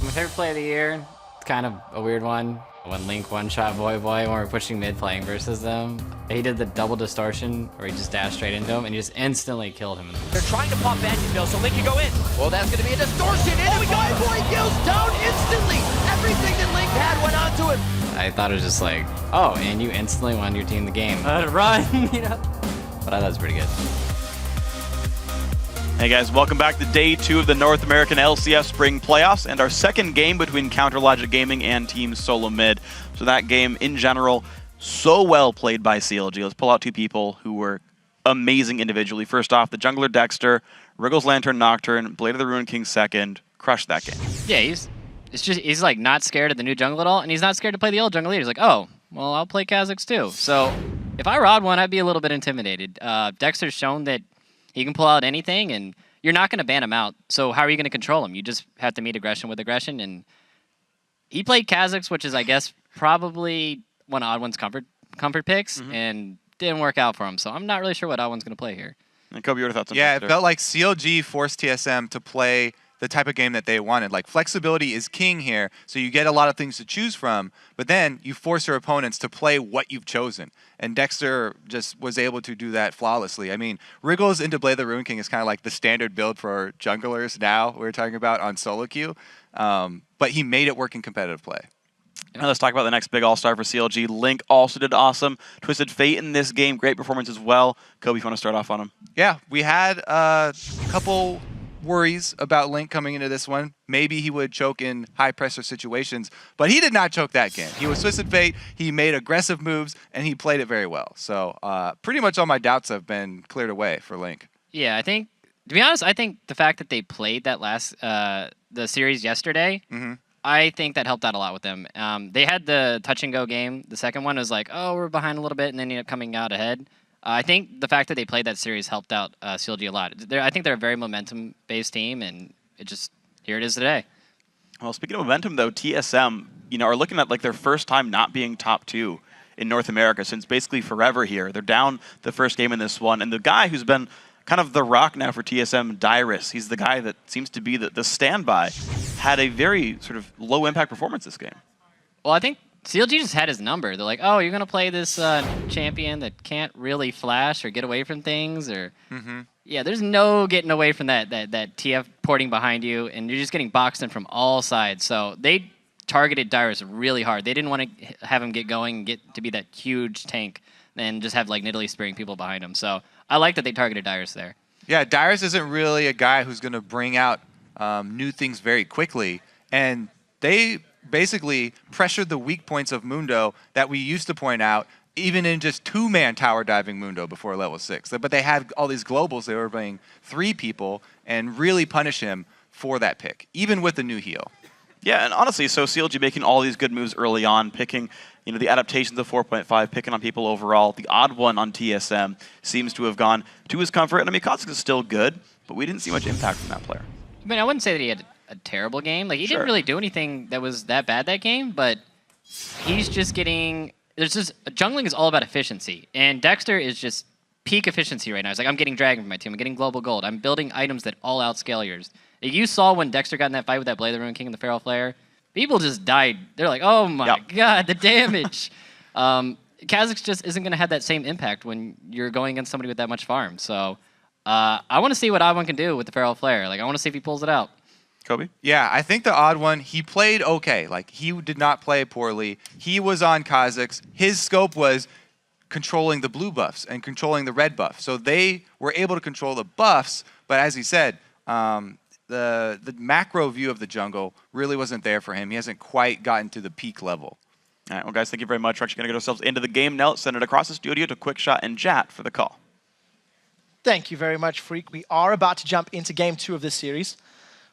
My favorite play of the year, it's kind of a weird one. When Link one-shot Boy when we were pushing mid playing versus them, he did the double distortion where he just dashed straight into him and he just instantly killed him. They're trying to pop Vantage Mill so Link can go in. Well, that's going to be a distortion. Oh, we got boy goes down instantly. Everything that Link had went onto him. I thought it was just like, oh, and you instantly won your team the game. Run, you know? But I thought it was pretty good. Hey guys, welcome back to day 2 of the North American LCS Spring Playoffs and our second game between Counter Logic Gaming and Team Solo Mid. So that game, in general, so well played by CLG. Let's pull out 2 people who were amazing individually. First off, the jungler Dexter, Wriggle's Lantern Nocturne, Blade of the Ruined King second, crushed that game. Yeah, he's like not scared of the new jungle at all, and he's not scared to play the old jungle either. He's like, oh, well, I'll play Kha'Zix too. So if I were OddOne, I'd be a little bit intimidated. Dexter's shown that he can pull out anything, and you're not going to ban him out. So how are you going to control him? You just have to meet aggression with aggression. And he played Kha'Zix, which is, I guess, probably one of OddOne's comfort picks, and didn't work out for him. So I'm not really sure what OddOne's going to play here. And Kobe, your thoughts on Yeah, Dexter? it felt like CLG forced TSM to play the type of game that they wanted. Like, flexibility is king here, so you get a lot of things to choose from, but then you force your opponents to play what you've chosen. And Dexter just was able to do that flawlessly. I mean, Wriggles into Blade of the Ruined King is kind of like the standard build for junglers now, we're talking about on solo queue. But he made it work in competitive play. Now let's talk about the next big all-star for CLG. Link also did awesome. Twisted Fate in this game, great performance as well. Kobe, if you want to start off on him. Yeah, we had a couple worries about Link coming into this one. Maybe he would choke in high-pressure situations, but he did not choke that game. He was Twisted Fate, he made aggressive moves, and he played it very well. So pretty much all my doubts have been cleared away for Link. Yeah, I think, to be honest, I think the fact that they played that last, the series yesterday, I think that helped out a lot with them. They had the touch-and-go game. The second one was like, oh, we're behind a little bit, and then ended up coming out ahead. I think the fact that they played that series helped out CLG a lot. I think they're a very momentum-based team, and here it is today. Well, speaking of momentum, though, TSM, are looking at like their first time not being top 2 in North America since basically forever here. They're down the first game in this one, and the guy who's been kind of the rock now for TSM, Dyrus, he's the guy that seems to be the standby, had a very sort of low-impact performance this game. Well, I think CLG just had his number. They're like, oh, you're going to play this champion that can't really flash or get away from things, or yeah, there's no getting away from that TF porting behind you, and you're just getting boxed in from all sides. So they targeted Dyrus really hard. They didn't want to have him get going and get to be that huge tank and just have like Nidalee spearing people behind him. So I like that they targeted Dyrus there. Yeah, Dyrus isn't really a guy who's going to bring out new things very quickly, and they basically pressured the weak points of Mundo that we used to point out, even in just 2-man tower diving Mundo before level 6. But they had all these globals, they were playing 3 people, and really punish him for that pick, even with the new heal. Yeah, and honestly, so CLG making all these good moves early on, picking the adaptations of 4.5, picking on people overall. The OddOne on TSM seems to have gone to his comfort. And I mean, Kha'Zix is still good, but we didn't see much impact from that player. I mean, I wouldn't say that he had a terrible game. Like, he didn't really do anything that was that bad that game, but he's just getting... Jungling is all about efficiency, and Dexter is just peak efficiency right now. He's like, I'm getting Dragon for my team, I'm getting Global Gold, I'm building items that all outscale yours. You saw when Dexter got in that fight with that Blade of the Ruined King and the Feral Flare, people just died. They're like, oh my god, the damage. Kha'Zix just isn't going to have that same impact when you're going against somebody with that much farm. So I want to see what OddOne can do with the Feral Flare. Like, I want to see if he pulls it out. Kobe? Yeah, I think the OddOne, he played okay. Like, he did not play poorly. He was on Kha'Zix. His scope was controlling the blue buffs and controlling the red buff. So they were able to control the buffs, but as he said, the macro view of the jungle really wasn't there for him. He hasn't quite gotten to the peak level. All right, well, guys, thank you very much. We're actually going to get ourselves into the game now. Let's send it across the studio to Quickshot and Jat for the call. Thank you very much, Freak. We are about to jump into Game 2 of this series.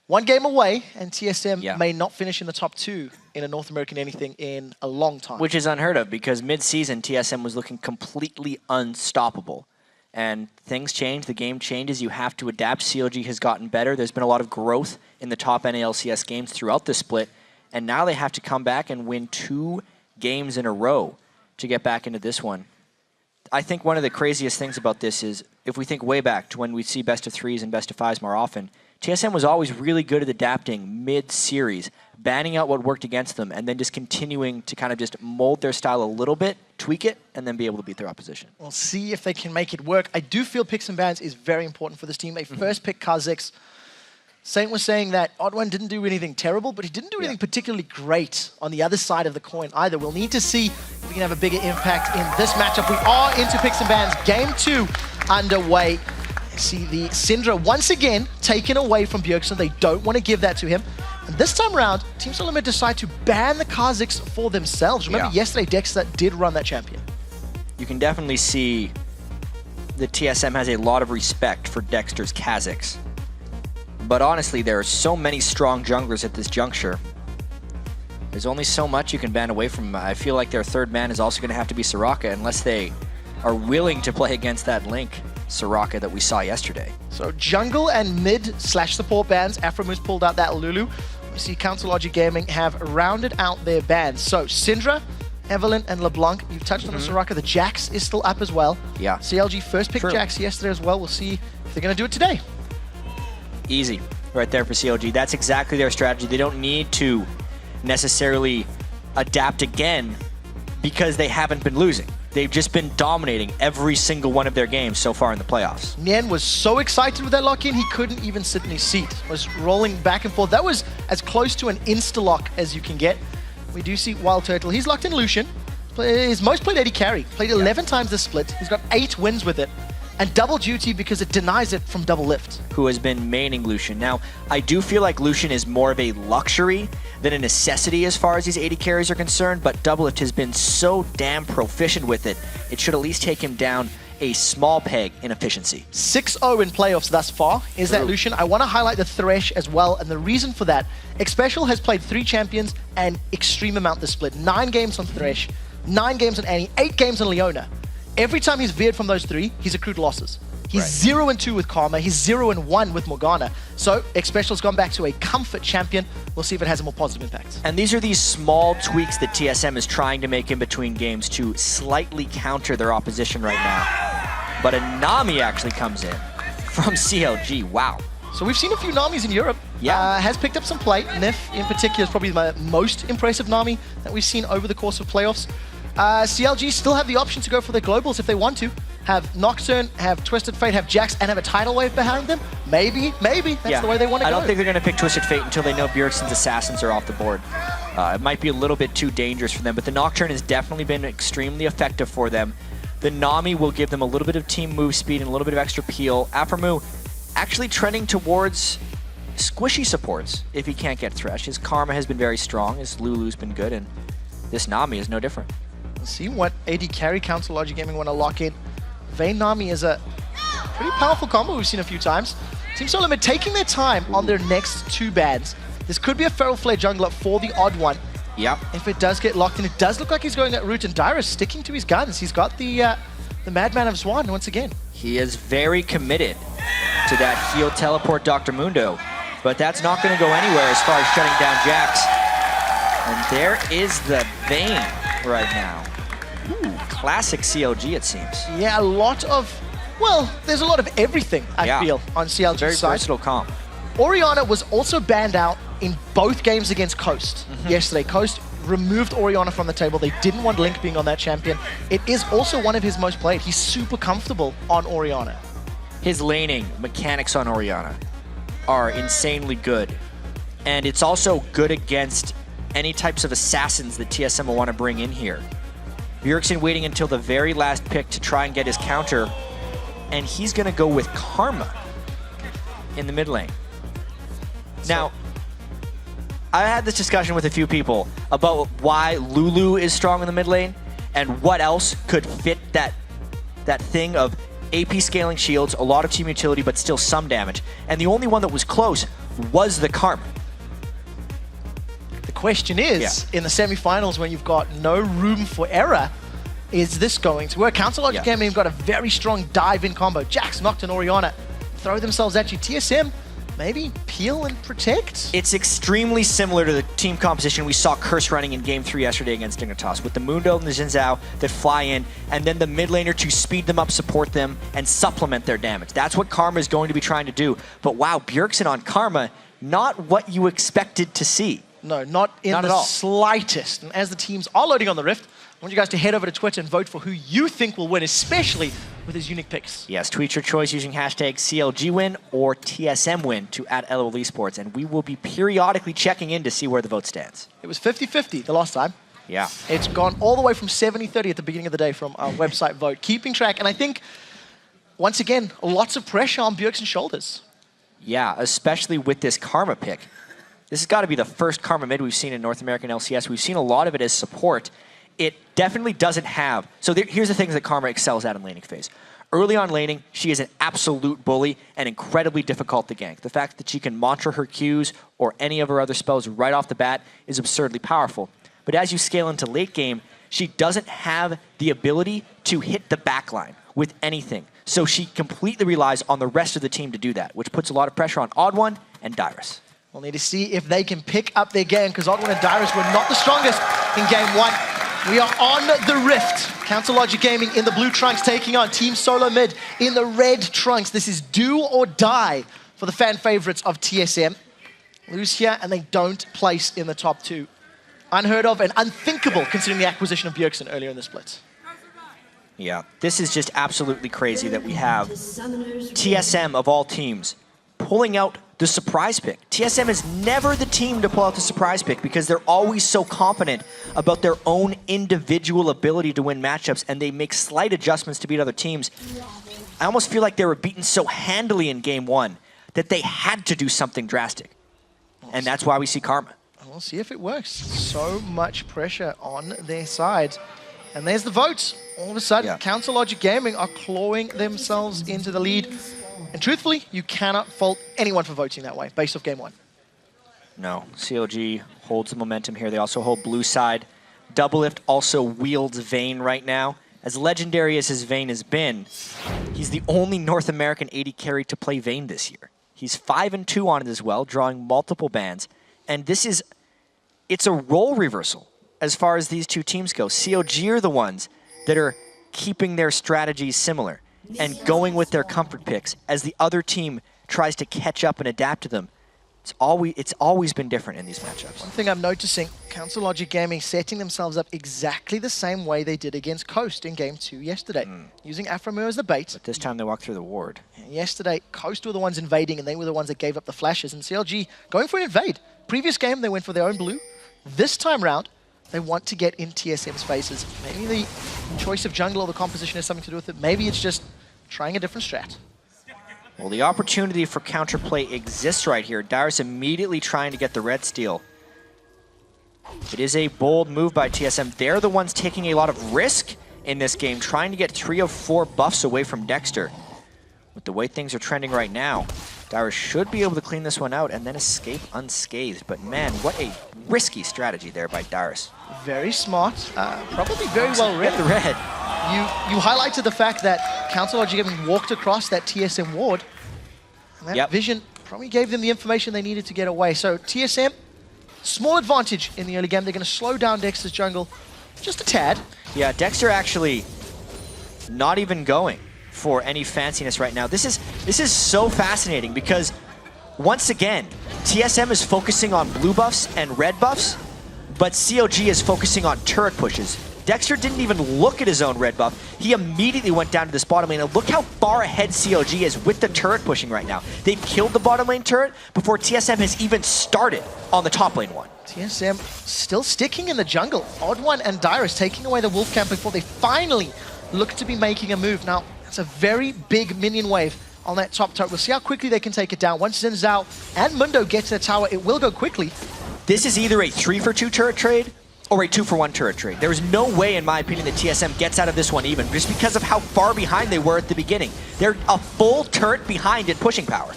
1 game away, and TSM may not finish in the top 2 in a North American anything in a long time. Which is unheard of, because mid-season, TSM was looking completely unstoppable. And things change, the game changes, you have to adapt. CLG has gotten better. There's been a lot of growth in the top NALCS games throughout the split, and now they have to come back and win 2 games in a row to get back into this one. I think one of the craziest things about this is, if we think way back to when we see best of 3s and best of 5s more often, TSM was always really good at adapting mid-series, banning out what worked against them, and then just continuing to kind of just mold their style a little bit, tweak it, and then be able to beat their opposition. We'll see if they can make it work. I do feel picks and bans is very important for this team. They first picked Kha'Zix. Saint was saying that OddOne didn't do anything terrible, but he didn't do anything particularly great on the other side of the coin either. We'll need to see if we can have a bigger impact in this matchup. We are into picks and bans. Game 2 underway. See the Syndra once again taken away from Bjergsen. They don't want to give that to him. And this time around, Team Solomid decide to ban the Kha'Zix for themselves. Remember, yesterday Dexter did run that champion. You can definitely see the TSM has a lot of respect for Dexter's Kha'Zix. But honestly, there are so many strong junglers at this juncture. There's only so much you can ban away from them. I feel like their third man is also going to have to be Soraka unless they are willing to play against that Link Soraka that we saw yesterday. So jungle and mid/support bans. Aphromoo pulled out that Lulu. We see Council Logic Gaming have rounded out their bans. So Syndra, Evelyn, and LeBlanc. You've touched on the Soraka. The Jax is still up as well. Yeah. CLG first picked Jax yesterday as well. We'll see if they're going to do it today. Easy right there for CLG. That's exactly their strategy. They don't need to necessarily adapt again because they haven't been losing. They've just been dominating every single one of their games so far in the playoffs. Nien was so excited with that lock-in, he couldn't even sit in his seat. Was rolling back and forth. That was as close to an insta-lock as you can get. We do see WildTurtle. He's locked in Lucian. His most played AD carry. Played 11 times the split. He's got 8 wins with it. And double duty because it denies it from Doublelift. Who has been maining Lucian. Now, I do feel like Lucian is more of a luxury than a necessity as far as these AD carries are concerned, but Doublelift has been so damn proficient with it, it should at least take him down a small peg in efficiency. 6-0 in playoffs thus far is that Lucian. I want to highlight the Thresh as well, and the reason for that, Xpecial has played 3 champions and extreme amount this split. 9 games on Thresh, 9 games on Annie, 8 games on Leona. Every time he's veered from those 3, he's accrued losses. He's 0-2 with Karma, he's 0-1 with Morgana. So Xpecial's gone back to a comfort champion. We'll see if it has a more positive impact. And these are these small tweaks that TSM is trying to make in between games to slightly counter their opposition right now. But a Nami actually comes in from CLG, wow. So we've seen a few Namis in Europe. Yeah. Has picked up some play. Nif in particular is probably my most impressive Nami that we've seen over the course of playoffs. CLG still have the option to go for their globals if they want to. Have Nocturne, have Twisted Fate, have Jax, and have a tidal wave behind them. Maybe. That's the way they want to go. I don't think they're going to pick Twisted Fate until they know Bjergsen's assassins are off the board. It might be a little bit too dangerous for them, but the Nocturne has definitely been extremely effective for them. The Nami will give them a little bit of team move speed and a little bit of extra peel. Aphromoo actually trending towards squishy supports if he can't get Thresh. His Karma has been very strong, his Lulu's been good, and this Nami is no different. See what AD carry Council Logic Gaming want to lock in. Vayne Nami is a pretty powerful combo we've seen a few times. Team Solomid taking their time on their next 2 bans. This could be a Feral Flare jungler for the OddOne. Yep. If it does get locked in, it does look like he's going at root, and Dyrus sticking to his guns. He's got the Madman of Swan once again. He is very committed to that heal teleport Dr. Mundo, but that's not going to go anywhere as far as shutting down Jax. And there is the Vayne right now. Ooh, classic CLG, it seems. Yeah, a lot of, well, there's a lot of everything, I feel, on CLG's very side. versatile comp. Orianna was also banned out in both games against Coast yesterday. Coast removed Orianna from the table. They didn't want Link being on that champion. It is also one of his most played. He's super comfortable on Orianna. His laning mechanics on Orianna are insanely good. And it's also good against any types of assassins that TSM will want to bring in here. Bjergsen waiting until the very last pick to try and get his counter, and he's going to go with Karma in the mid lane. Now, I had this discussion with a few people about why Lulu is strong in the mid lane and what else could fit that thing of AP scaling shields, a lot of team utility, but still some damage. And the only one that was close was the Karma. The question is, in the semifinals when you've got no room for error, is this going to work? Council Logic Gaming have got a very strong dive-in combo. Jax, Nocturne, Orianna throw themselves at you. TSM maybe peel and protect? It's extremely similar to the team composition we saw Curse running in Game 3 yesterday against Dignitas, with the Mundo and the Zhao that fly in, and then the mid laner to speed them up, support them, and supplement their damage. That's what Karma is going to be trying to do. But wow, Bjergsen on Karma, not what you expected to see. No, not the slightest. And as the teams are loading on the Rift, I want you guys to head over to Twitter and vote for who you think will win, especially with his unique picks. Yes, tweet your choice using hashtag CLG win or TSM win to @LOL Esports, and we will be periodically checking in to see where the vote stands. It was 50-50 the last time. Yeah. It's gone all the way from 70-30 at the beginning of the day from our website vote. Keeping track, and I think, once again, lots of pressure on Bjergsen's shoulders. Yeah, especially with this Karma pick. This has got to be the first Karma mid we've seen in North American LCS. We've seen a lot of it as support. It definitely doesn't have... So here's the things that Karma excels at in laning phase. Early on laning, she is an absolute bully and incredibly difficult to gank. The fact that she can mantra her Qs or any of her other spells right off the bat is absurdly powerful. But as you scale into late game, she doesn't have the ability to hit the backline with anything. So she completely relies on the rest of the team to do that, which puts a lot of pressure on OddOne and Dyrus. We'll need to see if they can pick up their game, because OddOne and Dyrus were not the strongest in Game 1. We are on the Rift. Council Logic Gaming in the blue trunks taking on Team Solo Mid in the red trunks. This is do or die for the fan favorites of TSM. Lose here and they don't place in the top 2. Unheard of and unthinkable considering the acquisition of Bjergsen earlier in the split. Yeah, this is just absolutely crazy that we have TSM of all teams pulling out the surprise pick. TSM is never the team to pull out the surprise pick because they're always so confident about their own individual ability to win matchups, and they make slight adjustments to beat other teams. I almost feel like they were beaten so handily in Game 1 that they had to do something drastic. And that's why we see Karma. We'll see if it works. So much pressure on their side. And there's the votes. All of a sudden, Council Logic Gaming are clawing themselves into the lead. And truthfully, you cannot fault anyone for voting that way, based off Game 1. No, CLG holds the momentum here. They also hold blue side. Doublelift also wields Vayne right now. As legendary as his Vayne has been, he's the only North American AD carry to play Vayne this year. He's 5-2 on it as well, drawing multiple bans. And it's a role reversal as far as these two teams go. CLG are the ones that are keeping their strategies similar and going with their comfort picks as the other team tries to catch up and adapt to them. It's always been different in these matchups. One thing I'm noticing, Council Logic Gaming setting themselves up exactly the same way they did against Coast in Game 2 yesterday, using Aphromoo as the bait. But this time they walked through the ward. Yesterday, Coast were the ones invading, and they were the ones that gave up the flashes, and CLG going for an invade. Previous game, they went for their own blue. This time round, they want to get in TSM's faces. Maybe the choice of jungle or the composition has something to do with it. Maybe it's just trying a different strat. Well, the opportunity for counterplay exists right here. Dyrus immediately trying to get the red steal. It is a bold move by TSM. They're the ones taking a lot of risk in this game, trying to get 3 of 4 buffs away from Dexter. With the way things are trending right now, Dyrus should be able to clean this one out and then escape unscathed. But man, what a risky strategy there by Dyrus. Very smart, probably very well read. Get the red. You highlighted the fact that Council Logic Gaming walked across that TSM ward. And that vision probably gave them the information they needed to get away. So TSM, small advantage in the early game. They're going to slow down Dexter's jungle just a tad. Yeah, Dexter actually not even going for any fanciness right now. This is so fascinating because once again, TSM is focusing on blue buffs and red buffs, but CLG is focusing on turret pushes. Dexter didn't even look at his own red buff. He immediately went down to this bottom lane. And look how far ahead CLG is with the turret pushing right now. They've killed the bottom lane turret before TSM has even started on the top lane one. TSM still sticking in the jungle. OddOne and Dyrus taking away the wolf camp before they finally look to be making a move. Now, that's a very big minion wave on that top turret. We'll see how quickly they can take it down. Once Zhao and Mundo get to the tower, it will go quickly. This is either a 3-for-2 turret trade or a 2-for-1 turret trade. There is no way, in my opinion, that TSM gets out of this one even, just because of how far behind they were at the beginning. They're a full turret behind in pushing power.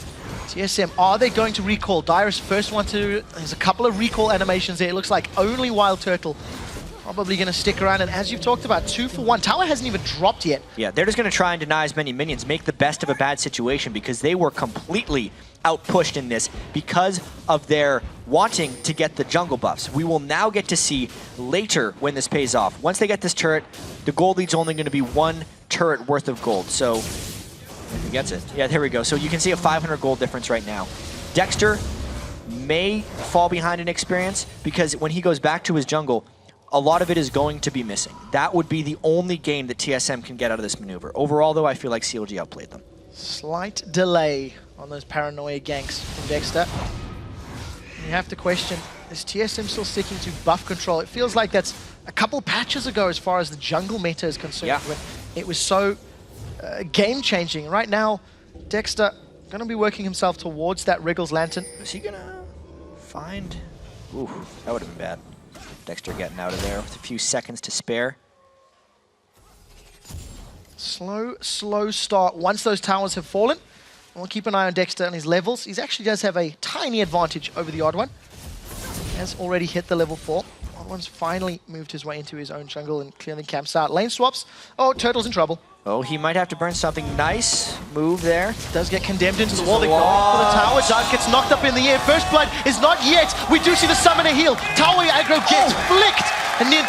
TSM, are they going to recall? Dyrus first one to... There's a couple of recall animations there. It looks like only WildTurtle probably going to stick around. And as you've talked about, 2 for 1. Tower hasn't even dropped yet. Yeah, they're just going to try and deny as many minions, make the best of a bad situation because they were completely outpushed in this because of their wanting to get the jungle buffs. We will now get to see later when this pays off. Once they get this turret, the gold lead's only going to be 1 turret worth of gold. So, if he gets it. Yeah, there we go. So you can see a 500 gold difference right now. Dexter may fall behind in experience because when he goes back to his jungle, a lot of it is going to be missing. That would be the only game that TSM can get out of this maneuver. Overall, though, I feel like CLG outplayed them. Slight delay on those paranoia ganks from Dexter. You have to question, is TSM still sticking to buff control? It feels like that's a couple patches ago as far as the jungle meta is concerned, when it was so game-changing. Right now, Dexter going to be working himself towards that Wriggles Lantern. Is he going to find... Ooh, that would have been bad. Dexter getting out of there with a few seconds to spare. Slow start once those towers have fallen. We'll keep an eye on Dexter and his levels. He actually does have a tiny advantage over the OddOne. Has already hit the level 4. OddOne's finally moved his way into his own jungle and clearly camps out. Lane swaps. Oh, Turtle's in trouble. Oh, he might have to burn something. Nice move there. Does get condemned into the wall. They go for the tower. Dive gets knocked up in the air. First blood is not yet. We do see the summoner heal. Tower aggro gets flicked. And Nien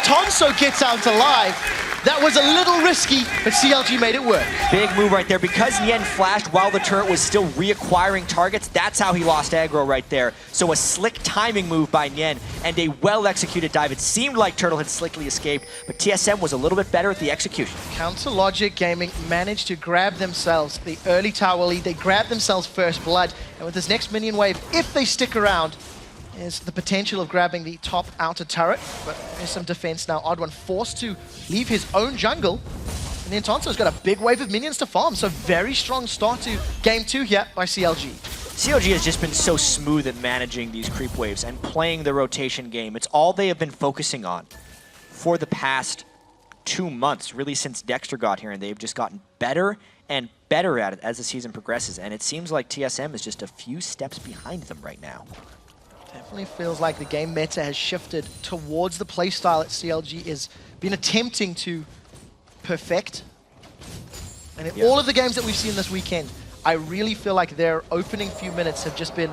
gets out alive. That was a little risky, but CLG made it work. Big move right there. Because Nien flashed while the turret was still reacquiring targets, that's how he lost aggro right there. So a slick timing move by Nien and a well-executed dive. It seemed like Turtle had slickly escaped, but TSM was a little bit better at the execution. Counter Logic Gaming managed to grab themselves the early tower lead. They grabbed themselves first blood, and with this next minion wave, if they stick around, is the potential of grabbing the top outer turret, but there's some defense now. OddOne forced to leave his own jungle, and then Tonso's got a big wave of minions to farm, so very strong start to game 2 here by CLG. CLG has just been so smooth at managing these creep waves and playing the rotation game. It's all they have been focusing on for the past 2 months, really since Dexter got here, and they've just gotten better and better at it as the season progresses, and it seems like TSM is just a few steps behind them right now. Definitely feels like the game meta has shifted towards the playstyle that CLG has been attempting to perfect. And in all of the games that we've seen this weekend, I really feel like their opening few minutes have just been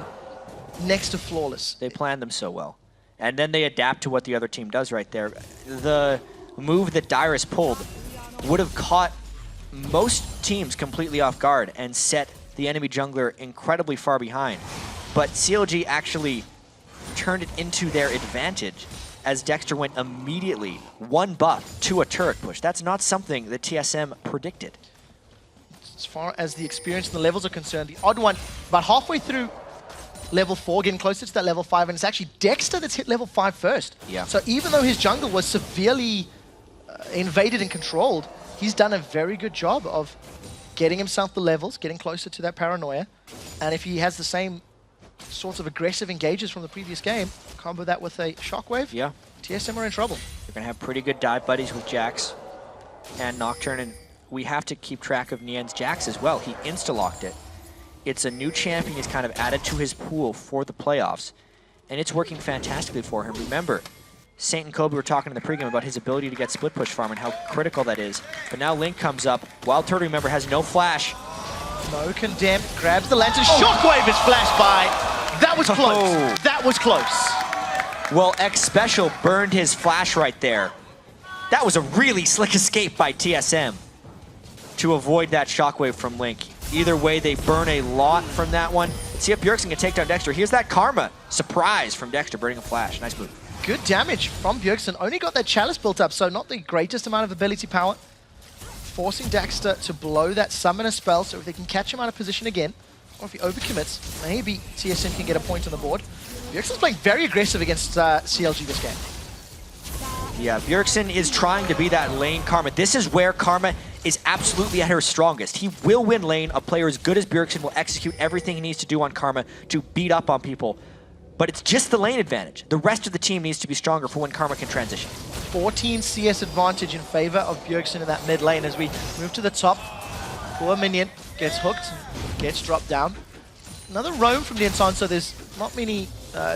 next to flawless. They planned them so well. And then they adapt to what the other team does right there. The move that Dyrus pulled would have caught most teams completely off guard and set the enemy jungler incredibly far behind. But CLG actually turned it into their advantage as Dexter went immediately 1 buff to a turret push. That's not something that TSM predicted. As far as the experience and the levels are concerned, the OddOne about halfway through level 4, getting closer to that level 5, and it's actually Dexter that's hit level 5 first. Yeah. So even though his jungle was severely invaded and controlled, he's done a very good job of getting himself the levels, getting closer to that paranoia, and if he has the same sorts of aggressive engages from the previous game, combo that with a shockwave, yeah, TSM are in trouble. They're going to have pretty good dive buddies with Jax and Nocturne, and we have to keep track of Nien's Jax as well. He insta-locked it. It's a new champion he's kind of added to his pool for the playoffs, and it's working fantastically for him. Remember, Saint and Kobe were talking in the pregame about his ability to get split push farm and how critical that is. But now Link comes up. WildTurtle, remember, has no flash. No condemn, grabs the lantern, shockwave is flashed by. That was close, that was close. Well, Xpecial burned his flash right there. That was a really slick escape by TSM to avoid that shockwave from Link. Either way, they burn a lot from that one. See if Bjergsen can take down Dexter. Here's that Karma. Surprise from Dexter, burning a flash. Nice move. Good damage from Bjergsen. Only got that chalice built up, so not the greatest amount of ability power. Forcing Dexter to blow that summoner spell, so if they can catch him out of position again, or if he overcommits, maybe TSM can get a point on the board. Bjergsen's playing very aggressive against CLG this game. Yeah, Bjergsen is trying to be that lane Karma. This is where Karma is absolutely at her strongest. He will win lane. A player as good as Bjergsen will execute everything he needs to do on Karma to beat up on people. But it's just the lane advantage. The rest of the team needs to be stronger for when Karma can transition. 14 CS advantage in favor of Bjergsen in that mid lane as we move to the top. Poor minion gets hooked, gets dropped down. Another roam from Nien, so there's not many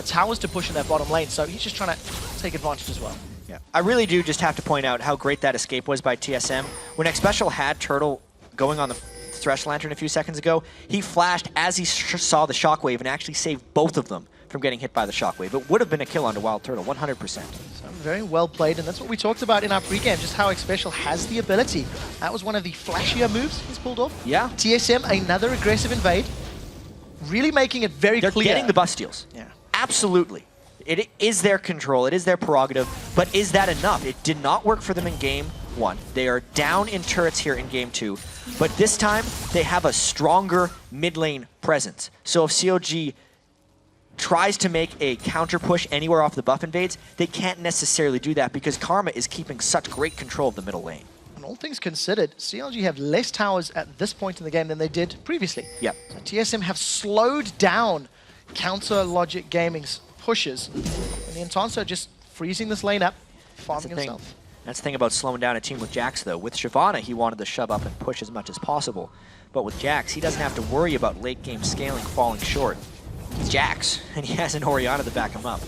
towers to push in that bottom lane, so he's just trying to take advantage as well. Yeah. I really do just have to point out how great that escape was by TSM. When Xpecial had Turtle going on the Thresh Lantern a few seconds ago, he flashed as he saw the Shockwave and actually saved both of them from getting hit by the Shockwave. It would have been a kill onto WildTurtle, 100%. So very well played, and that's what we talked about in our pregame, just how Xpecial has the ability. That was one of the flashier moves he's pulled off. Yeah. TSM, another aggressive invade. Really making it very They're clear. They're getting the buff steals. Yeah. Absolutely. It is their control, it is their prerogative, but is that enough? It did not work for them in game 1. They are down in turrets here in game 2, but this time they have a stronger mid lane presence. So if CLG tries to make a counter push anywhere off the buff invades, they can't necessarily do that because Karma is keeping such great control of the middle lane. And all things considered, CLG have less towers at this point in the game than they did previously. Yep. So TSM have slowed down Counter Logic Gaming's pushes. And the Entonso just freezing this lane up, farming himself. That's the thing about slowing down a team with Jax, though. With Shyvana, he wanted to shove up and push as much as possible. But with Jax, he doesn't have to worry about late game scaling falling short. He's Jax, and he has an Orianna to back him up.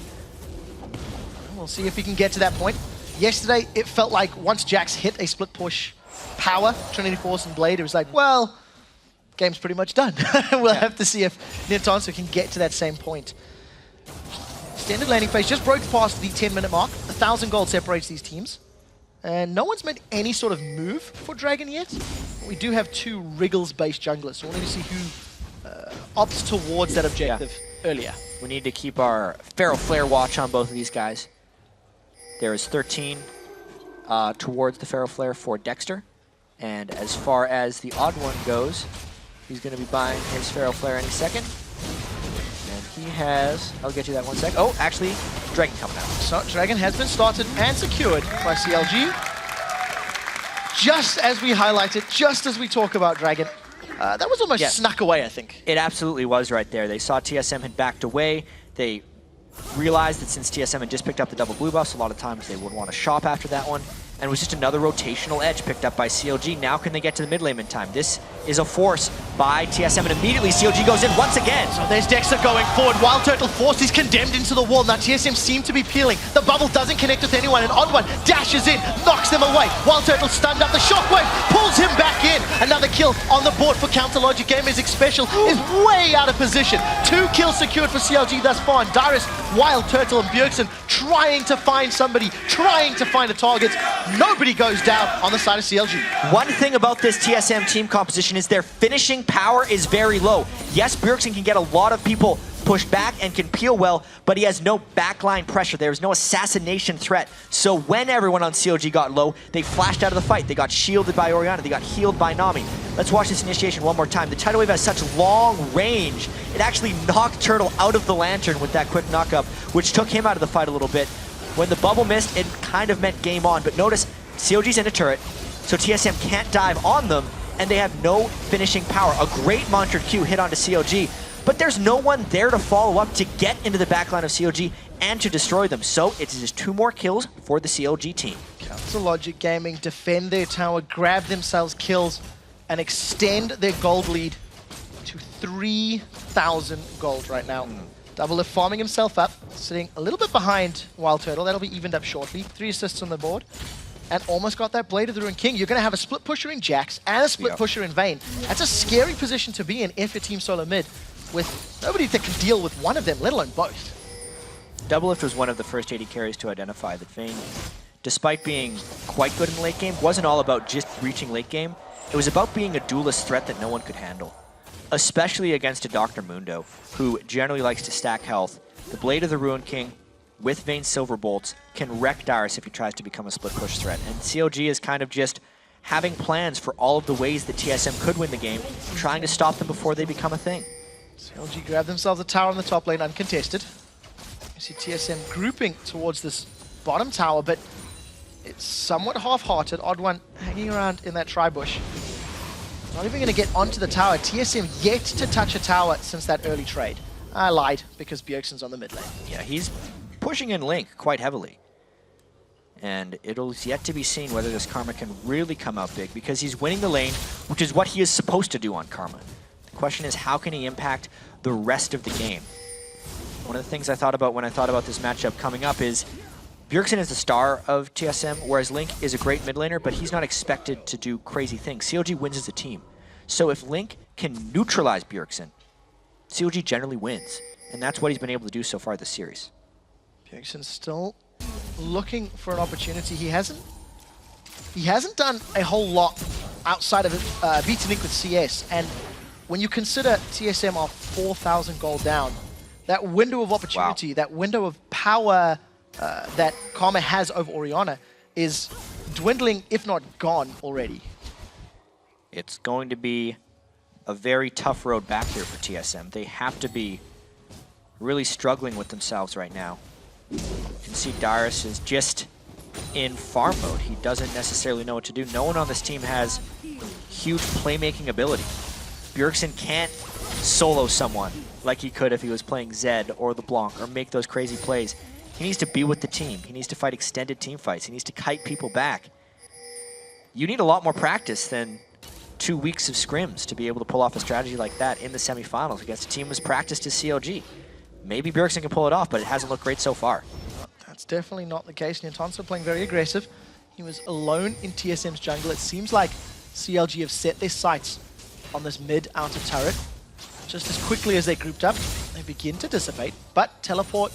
We'll see if he can get to that point. Yesterday, it felt like once Jax hit a split push power, Trinity Force and Blade, it was like, well, game's pretty much done. We'll have to see if Nintendo can get to that same point. Extended laning phase just broke past the 10-minute mark. 1,000 gold separates these teams. And no one's made any sort of move for Dragon yet. We do have 2 Wriggles-based junglers, so we'll need to see who opts towards that objective earlier. We need to keep our Feral Flare watch on both of these guys. There is 13 towards the Feral Flare for Dexter. And as far as the TheOddOne goes, he's going to be buying his Feral Flare any second. He has, I'll get you that one sec. Oh, actually, Dragon coming out. So, Dragon has been started and secured by CLG. Just as we highlighted, just as we talk about Dragon, that was almost snuck away, I think. It absolutely was right there. They saw TSM had backed away. They realized that since TSM had just picked up the double blue buffs, a lot of times they would want to shop after that one. And it was just another rotational edge picked up by CLG. Now can they get to the mid lane in time? This is a force by TSM, and immediately CLG goes in once again. So there's Dexter going forward. WildTurtle force is condemned into the wall. Now TSM seem to be peeling. The bubble doesn't connect with anyone, and TheOddOne dashes in, knocks them away. WildTurtle stunned up. The shockwave pulls him back in. Another kill on the board for Counter Logic Gamers. Xpecial is way out of position. 2 kills secured for CLG thus far, and Dyrus, WildTurtle, and Bjergsen trying to find somebody, trying to find a target. Nobody goes down on the side of CLG. One thing about this TSM team composition is their finishing power is very low. Yes, Bjergsen can get a lot of people pushed back and can peel well, but he has no backline pressure. There is no assassination threat. So when everyone on CLG got low, they flashed out of the fight. They got shielded by Orianna. They got healed by Nami. Let's watch this initiation one more time. The tidal wave has such long range. It actually knocked Turtle out of the lantern with that quick knockup, which took him out of the fight a little bit. When the bubble missed, it kind of meant game on. But notice, CLG's in a turret, so TSM can't dive on them, and they have no finishing power. A great monitored Q hit onto CLG, but there's no one there to follow up to get into the backline of CLG and to destroy them. So it's just 2 more kills for the CLG team. Counter Logic Gaming defend their tower, grab themselves kills, and extend their gold lead to 3,000 gold right now. Doublelift farming himself up, sitting a little bit behind WildTurtle. That'll be evened up shortly. 3 assists on the board. And almost got that Blade of the Ruined King. You're going to have a split pusher in Jax and a split pusher in Vayne. That's a scary position to be in if your team solo mid, with nobody that can deal with one of them, let alone both. Doublelift was one of the first AD carries to identify that Vayne, despite being quite good in the late game, wasn't all about just reaching late game. It was about being a duelist threat that no one could handle. Especially against a Dr. Mundo, who generally likes to stack health. The Blade of the Ruined King with Vayne's Silver Bolts can wreck Dyrus if he tries to become a split push threat. And CLG is kind of just having plans for all of the ways that TSM could win the game, trying to stop them before they become a thing. CLG grab themselves a tower on the top lane uncontested. You see TSM grouping towards this bottom tower, but it's somewhat half-hearted. TheOddOne hanging around in that tri-bush. Not even going to get onto the tower. TSM yet to touch a tower since that early trade. I lied, because Bjergsen's on the mid lane. Yeah, he's pushing in Link quite heavily. And it'll yet to be seen whether this Karma can really come out big, because he's winning the lane, which is what he is supposed to do on Karma. The question is, how can he impact the rest of the game? One of the things I thought about when I thought about this matchup coming up is, Bjergsen is the star of TSM, whereas Link is a great mid laner, but he's not expected to do crazy things. CLG wins as a team. So if Link can neutralize Bjergsen, CLG generally wins. And that's what he's been able to do so far this series. Bjergsen's still looking for an opportunity. He hasn't done a whole lot outside of beating Link with CS. And when you consider TSM are 4,000 gold down, that window of opportunity, that window of power that Karma has over Orianna is dwindling, if not gone already. It's going to be a very tough road back here for TSM. They have to be really struggling with themselves right now. You can see Dyrus is just in farm mode. He doesn't necessarily know what to do. No one on this team has huge playmaking ability. Bjergsen can't solo someone like he could if he was playing Zed or LeBlanc or make those crazy plays. He needs to be with the team. He needs to fight extended team fights. He needs to kite people back. You need a lot more practice than 2 weeks of scrims to be able to pull off a strategy like that in the semifinals against a team as practiced as CLG. Maybe Bjergsen can pull it off, but it hasn't looked great so far. That's definitely not the case. Nien playing very aggressive. He was alone in TSM's jungle. It seems like CLG have set their sights on this mid-outer turret. Just as quickly as they grouped up, they begin to dissipate, but teleport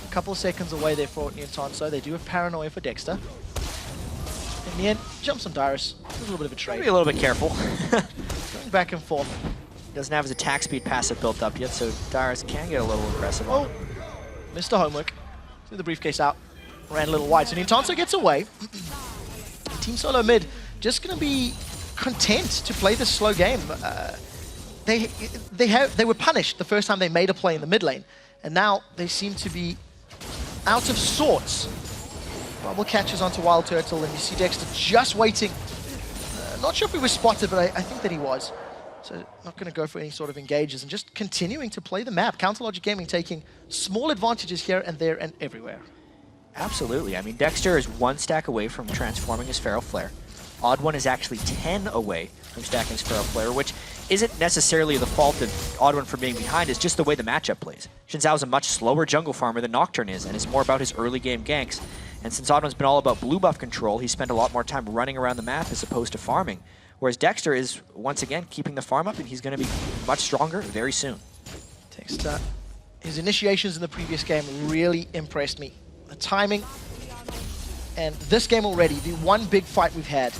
a couple of seconds away there for Nien. They do have paranoia for Dexter. And Nien jumps on Dyrus. There's a little bit of a trade. Be a little bit careful. Going back and forth. He doesn't have his attack speed passive built up yet, so Dyrus can get a little aggressive. Oh, Mr. Homework. Threw the briefcase out. Ran a little wide. So Nien gets away. Team Solo mid just going to be content to play this slow game. They were punished the first time they made a play in the mid lane, and now they seem to be out of sorts. Bubble catches onto WildTurtle, and you see Dexter just waiting. Not sure if he was spotted, but I think that he was. So not going to go for any sort of engages and just continuing to play the map. Counterlogic Gaming taking small advantages here and there and everywhere. Absolutely. I mean, Dexter is 1 stack away from transforming his Feral Flare. OddOne is actually 10 away from stacking his Feral Flare, which isn't necessarily the fault of OddOne for being behind, it's just the way the matchup plays. Xin Zhao is a much slower jungle farmer than Nocturne is, and it's more about his early game ganks. And since OddOne's been all about blue buff control, he spent a lot more time running around the map as opposed to farming. Whereas Dexter is, once again, keeping the farm up, and he's going to be much stronger very soon. Dexter, his initiations in the previous game really impressed me. The timing, and this game already, the one big fight we've had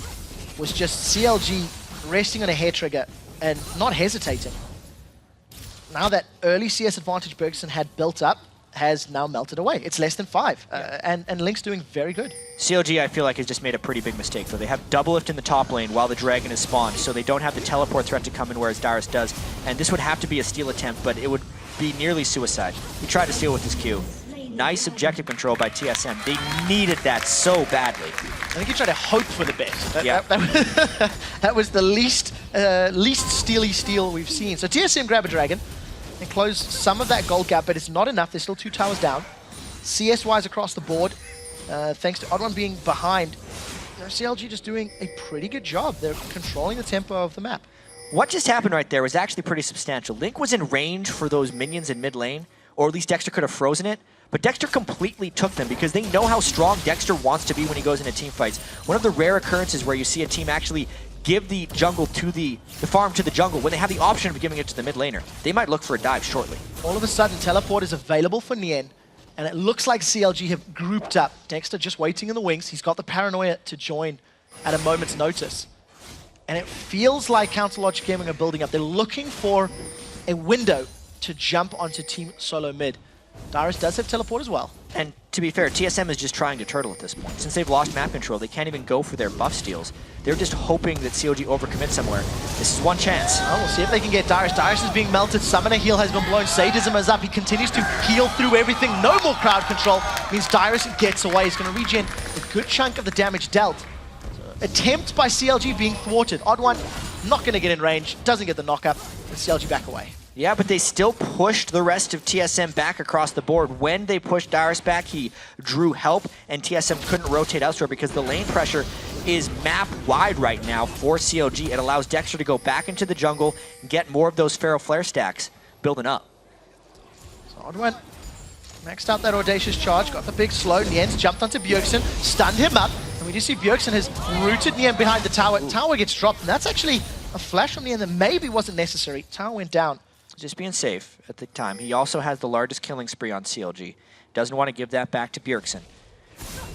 was just CLG resting on a hair trigger and not hesitating. Now that early CS advantage Bjergsen had built up has now melted away. It's less than 5, and Link's doing very good. CLG, I feel like, has just made a pretty big mistake, though. They have Doublelift in the top lane while the Dragon is spawned, so they don't have the teleport threat to come in, whereas Dyrus does. And this would have to be a steal attempt, but it would be nearly suicide. He tried to steal with his Q. Nice objective control by TSM. They needed that so badly. I think he tried to hope for the best. That was the least steely steal we've seen. So TSM grab a Dragon and close some of that gold gap, but it's not enough. There's still 2 towers down. CS-wise across the board, thanks to OddOne being behind, CLG just doing a pretty good job. They're controlling the tempo of the map. What just happened right there was actually pretty substantial. Link was in range for those minions in mid lane, or at least Dexter could have frozen it, but Dexter completely took them because they know how strong Dexter wants to be when he goes into team fights. One of the rare occurrences where you see a team actually give the jungle to the farm to the jungle when they have the option of giving it to the mid laner. They might look for a dive shortly. All of a sudden, teleport is available for Nien, and it looks like CLG have grouped up. Dexter just waiting in the wings. He's got the paranoia to join at a moment's notice. And it feels like Counterlogic Gaming are building up. They're looking for a window to jump onto Team Solo mid. Dyrus does have teleport as well. And to be fair, TSM is just trying to turtle at this point. Since they've lost map control, they can't even go for their buff steals. They're just hoping that CLG overcommit somewhere. This is one chance. Oh, we'll see if they can get Dyrus. Dyrus is being melted. Summoner heal has been blown. Sadism is up. He continues to heal through everything. No more crowd control. Means Dyrus gets away. He's going to regen a good chunk of the damage dealt. So, attempt by CLG being thwarted. OddOne not going to get in range. Doesn't get the knock-up. And CLG back away. Yeah, but they still pushed the rest of TSM back across the board. When they pushed Dyrus back, he drew help, and TSM couldn't rotate elsewhere because the lane pressure is map-wide right now for CLG. It allows Dexter to go back into the jungle and get more of those Feral Flare stacks building up. So OddOne Maxed out that Audacious charge, got the big slow. Nien's jumped onto Bjergsen, stunned him up. And we do see Bjergsen has rooted Nien behind the tower. Tower gets dropped, and that's actually a flash from Nien that maybe wasn't necessary. Tower went down. Just being safe at the time. He also has the largest killing spree on CLG. Doesn't want to give that back to Bjergsen.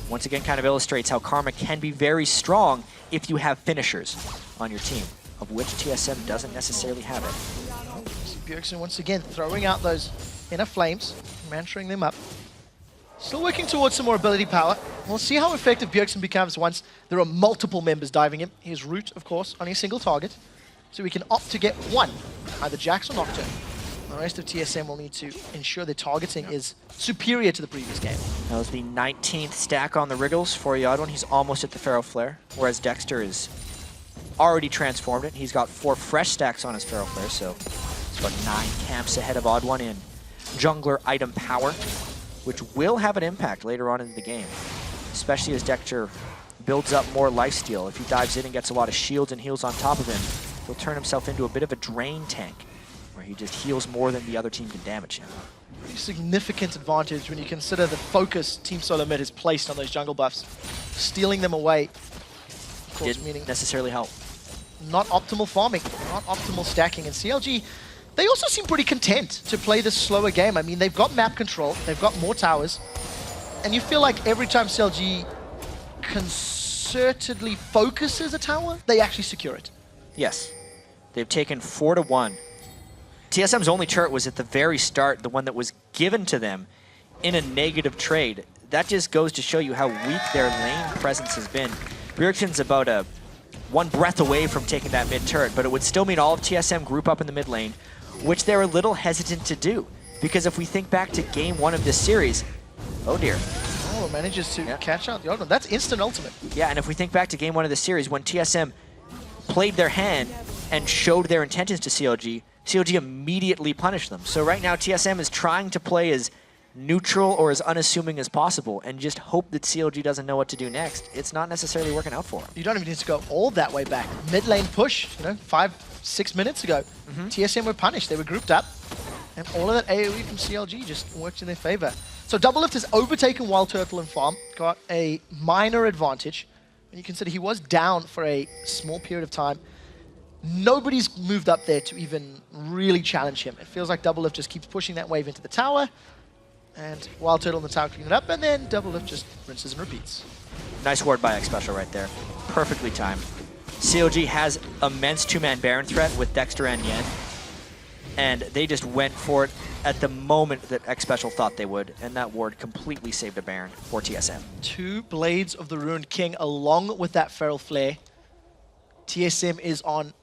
Once again, kind of illustrates how Karma can be very strong if you have finishers on your team, of which TSM doesn't necessarily have it. See Bjergsen once again throwing out those inner flames, mentoring them up. Still working towards some more ability power. We'll see how effective Bjergsen becomes once there are multiple members diving him. His root, of course, on a single target. So we can opt to get one, either Jax or Nocturne. The rest of TSM will need to ensure their targeting is superior to the previous game. That was the 19th stack on the Wriggles for TheOddOne. He's almost at the Pharaoh Flare, whereas Dexter is already transformed it. He's got 4 fresh stacks on his Pharaoh Flare, so he's got 9 camps ahead of TheOddOne in jungler item power, which will have an impact later on in the game, especially as Dexter builds up more lifesteal. If he dives in and gets a lot of shields and heals on top of him, he'll turn himself into a bit of a drain tank, where he just heals more than the other team can damage him. Pretty significant advantage when you consider the focus Team Solo Mid has placed on those jungle buffs. Stealing them away, of course, Didn't meaning necessarily help. not optimal farming, not optimal stacking. And CLG, they also seem pretty content to play this slower game. I mean, they've got map control, they've got more towers, and you feel like every time CLG concertedly focuses a tower, they actually secure it. Yes. They've taken 4-1. TSM's only turret was at the very start, the one that was given to them in a negative trade. That just goes to show you how weak their lane presence has been. Bjergsen's about one breath away from taking that mid turret, but it would still mean all of TSM group up in the mid lane, which they're a little hesitant to do. Because if we think back to game 1 of this series, oh dear. Oh, manages to catch out the TheOddOne. That's instant ultimate. Yeah, and if we think back to game 1 of the series, when TSM played their hand and showed their intentions to CLG, CLG immediately punished them. So right now, TSM is trying to play as neutral or as unassuming as possible and just hope that CLG doesn't know what to do next. It's not necessarily working out for them. You don't even need to go all that way back. Mid lane push, 5-6 minutes ago, TSM were punished. They were grouped up, and all of that AoE from CLG just worked in their favor. So Doublelift has overtaken WildTurtle and farm, got a minor advantage. When you consider he was down for a small period of time, nobody's moved up there to even really challenge him. It feels like Doublelift just keeps pushing that wave into the tower, and WildTurtle in the tower clean it up, and then Doublelift just rinses and repeats. Nice ward by Xpecial right there. Perfectly timed. CLG has immense 2-man Baron threat with Dexter and Nien, and they just went for it at the moment that Xpecial thought they would, and that ward completely saved a Baron for TSM. 2 Blades of the Ruined King along with that Feral Flare. TSM is on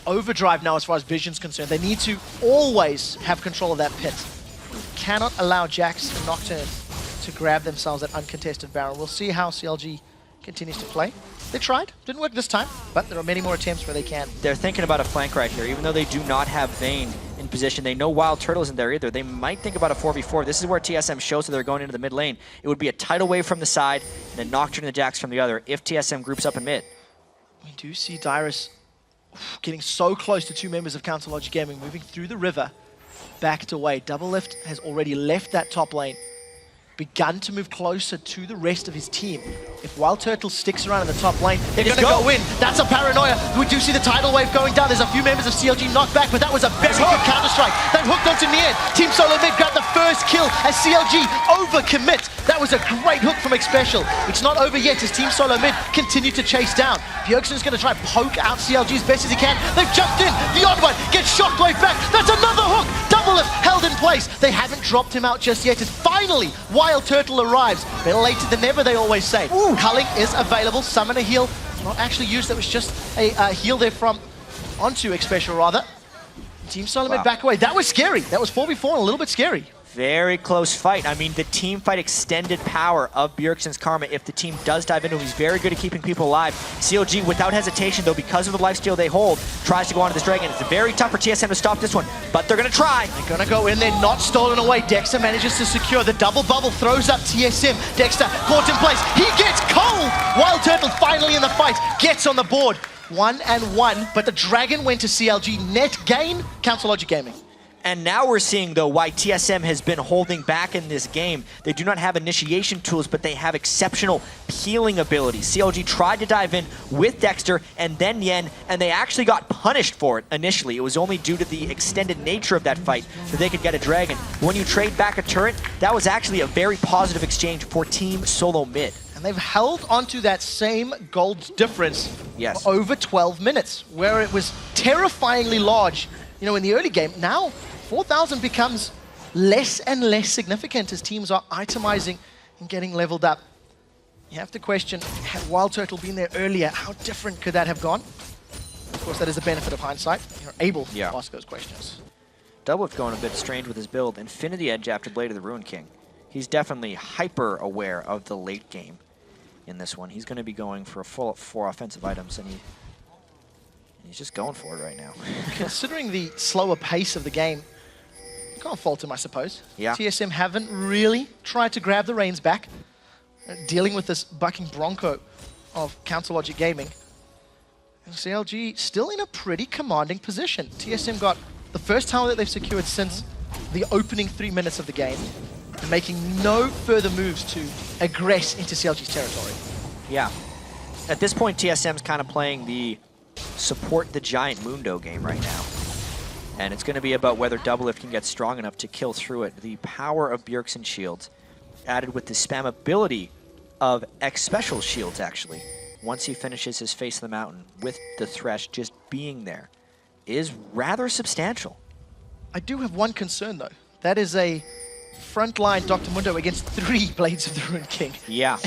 overdrive now as far as vision's concerned. They need to always have control of that pit. Cannot allow Jax and Nocturne to grab themselves that uncontested Baron. We'll see how CLG continues to play. They tried, didn't work this time, but there are many more attempts where they can. They're thinking about a flank right here. Even though they do not have Vayne in position, they know WildTurtle isn't there either. They might think about a 4v4. This is where TSM shows that they're going into the mid lane. It would be a tidal wave from the side, and then Nocturne and the Jax from the other if TSM groups up in mid. We do see Dyrus getting so close to 2 members of Council Logic Gaming, moving through the river, backed away. Doublelift has already left that top lane, begun to move closer to the rest of his team. If WildTurtle sticks around in the top lane, they're going to go in. That's a paranoia. We do see the tidal wave going down. There's a few members of CLG knocked back, but that was a very good counter-strike. They've hooked onto Nien. Team Solo Mid grabbed the first kill as CLG overcommit. That was a great hook from Xpecial. It's not over yet as Team Solo Mid continue to chase down. Bjergsen's going to try poke out CLG as best as he can. They've jumped in. TheOddOne gets shockwave back. That's another hook. Doublelift held in place. They haven't dropped him out just yet as finally WildTurtle arrives. Better later than never, they always say. Ooh. Culling is available. Summon a heal. Not actually used. That was just a heal there from onto Xpecial rather. Team Solo Mid back away. That was scary. That was 4v4 and a little bit scary. Very close fight. I mean, the team fight extended power of Bjergsen's Karma. If the team does dive into him, he's very good at keeping people alive. CLG, without hesitation, though, because of the lifesteal they hold, tries to go onto this Dragon. It's very tough for TSM to stop this one, but they're going to try. They're going to go in there, not stolen away. Dexter manages to secure the double bubble, throws up TSM. Dexter caught in place. He gets cold! WildTurtle finally in the fight, gets on the board. 1-1, but the Dragon went to CLG. Net gain, Council Logic Gaming. And now we're seeing, though, why TSM has been holding back in this game. They do not have initiation tools, but they have exceptional healing abilities. CLG tried to dive in with Dexter and then Nien, and they actually got punished for it initially. It was only due to the extended nature of that fight that they could get a dragon. When you trade back a turret, that was actually a very positive exchange for Team Solo Mid. And they've held onto that same gold difference Yes. for over 12 minutes, where it was terrifyingly large, you know, in the early game. Now, 4,000 becomes less and less significant as teams are itemizing and getting leveled up. You have to question, had WildTurtle been there earlier, how different could that have gone? Of course, that is the benefit of hindsight. You're able to ask those questions. Doublelift going a bit strange with his build. Infinity Edge after Blade of the Ruined King. He's definitely hyper aware of the late game in this one. He's going to be going for a full 4 offensive items, and he's just going for it right now. Considering the slower pace of the game, can't fault him, I suppose. Yeah. TSM haven't really tried to grab the reins back, dealing with this bucking bronco of Counter Logic Gaming. And CLG still in a pretty commanding position. TSM got the first tower that they've secured since the opening 3 minutes of the game, and making no further moves to aggress into CLG's territory. Yeah. At this point, TSM's kind of playing the support the giant Mundo game right now. And it's going to be about whether Doublelift can get strong enough to kill through it. The power of Bjergsen shields, added with the spammability of Xpecial shields, actually. Once he finishes his Face of the Mountain with the Thresh just being there, is rather substantial. I do have one concern, though. That is a frontline Dr. Mundo against 3 Blades of the Ruined King. Yeah.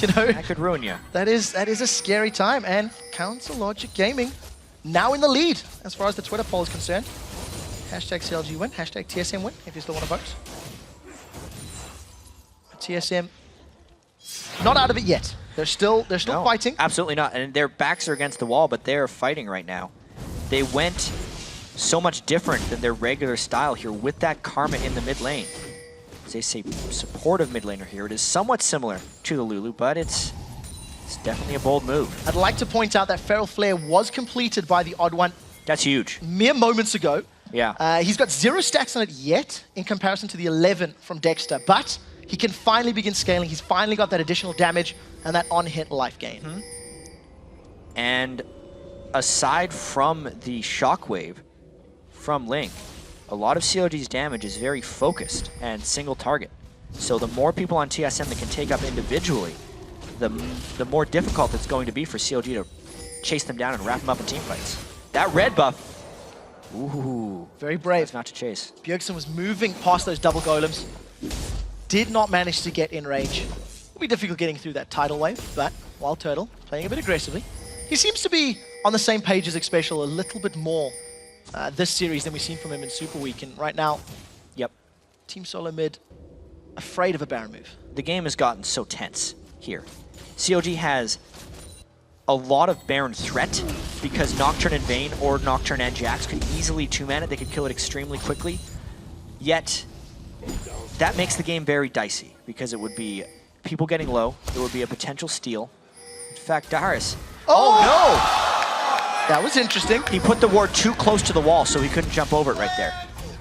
You know, That could ruin you. that is a scary time, and Counter Logic Gaming now in the lead as far as the Twitter poll is concerned. Hashtag CLG win, hashtag TSM win, if you still want to vote. TSM not out of it yet. They're still No, fighting. Absolutely not. And their backs are against the wall, but they're fighting right now. They went so much different than their regular style here with that Karma in the mid lane. As they say, supportive mid laner here. It is somewhat similar to the Lulu, but it's definitely a bold move. I'd like to point out that Feral Flare was completed by TheOddOne That's huge. mere moments ago. Yeah. He's got 0 stacks on it yet in comparison to the 11 from Dexter, but he can finally begin scaling. He's finally got that additional damage and that on-hit life gain. And aside from the shockwave from Link, a lot of CLG's damage is very focused and single target. So the more people on TSM that can take up individually, the more difficult it's going to be for CLG to chase them down and wrap them up in team fights. That red buff, ooh, Very brave. it's not to chase. Bjergsen was moving past those double golems. Did not manage to get in range. It'll be difficult getting through that tidal wave, but WildTurtle playing a bit aggressively. He seems to be on the same page as Xpecial a little bit more this series than we've seen from him in Super Week. And right now, Yep. Team Solo Mid afraid of a Baron move. The game has gotten so tense here. CLG has a lot of Baron threat because Nocturne and Vayne or Nocturne and Jax could easily 2-man it. They could kill it extremely quickly. Yet, that makes the game very dicey because it would be people getting low. There would be a potential steal. In fact, Dyrus. Oh That was interesting. no! He put the ward too close to the wall, so he couldn't jump over it right there.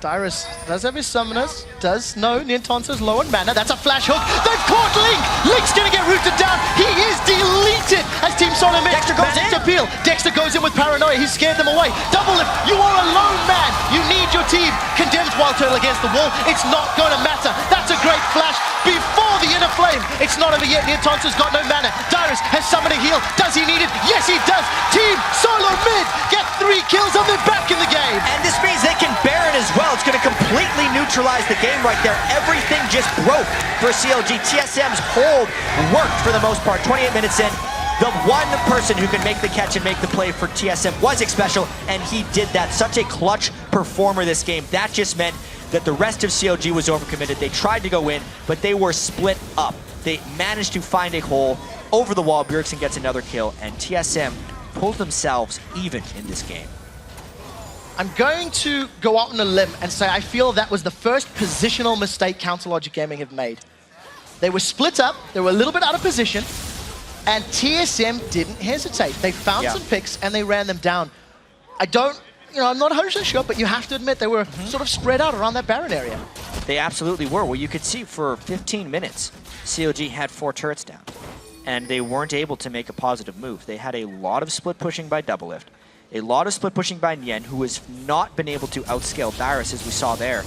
Dyrus does have his summoners, does know Nien is low on mana. That's a flash hook. They've caught Link! Link's gonna get rooted down. He is deleted as Team Solo Mid Dexter goes managed in. to peel. Dexter goes in with paranoia. He scared them away. Doublelift, you are a lone man. You need your team. Condemns WildTurtle against the wall. It's not gonna matter. That's a great flash before the inner flame. It's not over yet. Nien has got no mana. Dyrus has summoned a heal. Does he need it? Yes, he does. Team Solo Mid get 3 kills and they're back in the game. And this means they can Baron as well. It's going to completely neutralize the game right there. Everything just broke for CLG. TSM's hold worked for the most part. 28 minutes in. The one person who can make the catch and make the play for TSM was Xpecial, and he did that. Such a clutch performer this game. That just meant that the rest of CLG was overcommitted. They tried to go in, but they were split up. They managed to find a hole over the wall. Bjergsen gets another kill, and TSM pulled themselves even in this game. I'm going to go out on a limb and say I feel that was the first positional mistake Counter Logic Gaming have made. They were split up, they were a little bit out of position, and TSM didn't hesitate. They found some picks and they ran them down. I don't you know, I'm not 100% sure, but you have to admit they were sort of spread out around that Baron area. They absolutely were. Well, you could see for 15 minutes, CLG had 4 turrets down, and they weren't able to make a positive move. They had a lot of split pushing by Doublelift, a lot of split pushing by Nien, who has not been able to outscale Dyrus, as we saw there.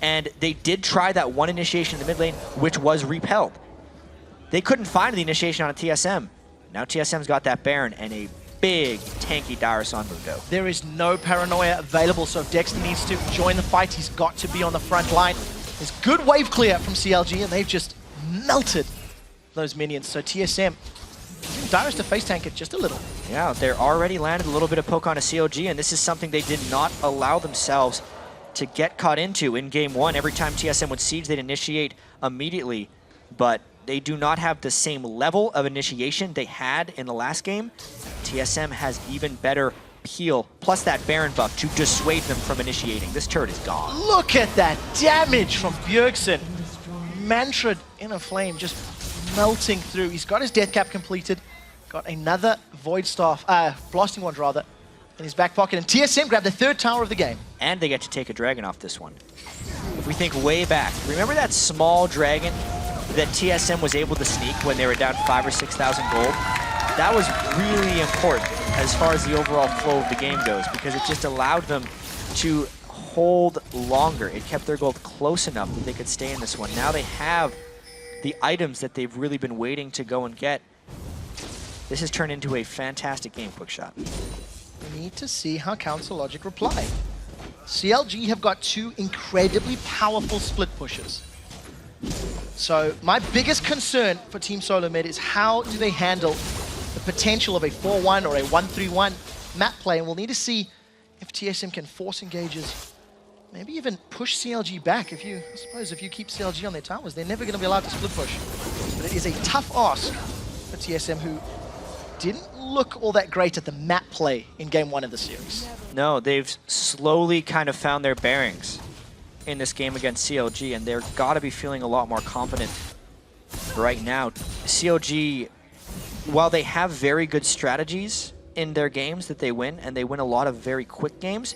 And they did try that one initiation in the mid lane, which was repelled. They couldn't find the initiation on a TSM. Now TSM's got that Baron and a big, tanky Dyrus on Mundo. There is no paranoia available, so if Dexter needs to join the fight, he's got to be on the front line. There's good wave clear from CLG, and they've just melted those minions. So TSM, Dyrus to face tank it just a little. Yeah, they're already landed a little bit of poke on a CLG, and this is something they did not allow themselves to get caught into in game 1. Every time TSM would siege, they'd initiate immediately, but they do not have the same level of initiation they had in the last game. TSM has even better peel, plus that Baron buff to dissuade them from initiating. This turret is gone. Look at that damage from Bjergsen. Mantra in a flame, just melting through. He's got his death cap completed, got another Void Staff, Blasting Wand rather, in his back pocket, and TSM grabbed the 3rd tower of the game. And they get to take a dragon off this one. If we think way back, remember that small dragon that TSM was able to sneak when they were down 5,000 or 6,000 gold? That was really important as far as the overall flow of the game goes, because it just allowed them to hold longer. It kept their gold close enough that they could stay in this one. Now they have the items that they've really been waiting to go and get. This has turned into a fantastic game, Quickshot. We need to see how Council Logic reply. CLG have got 2 incredibly powerful split pushes. So my biggest concern for Team Solo Mid is how do they handle the potential of a 4-1 or a 1-3-1 map play, and we'll need to see if TSM can force engages, maybe even push CLG back. I suppose if you keep CLG on their towers, they're never going to be allowed to split push. But it is a tough ask for TSM, who didn't look all that great at the map play in game 1 of the series. No, they've slowly kind of found their bearings in this game against CLG, and they're got to be feeling a lot more confident right now. CLG, while they have very good strategies in their games that they win, and they win a lot of very quick games,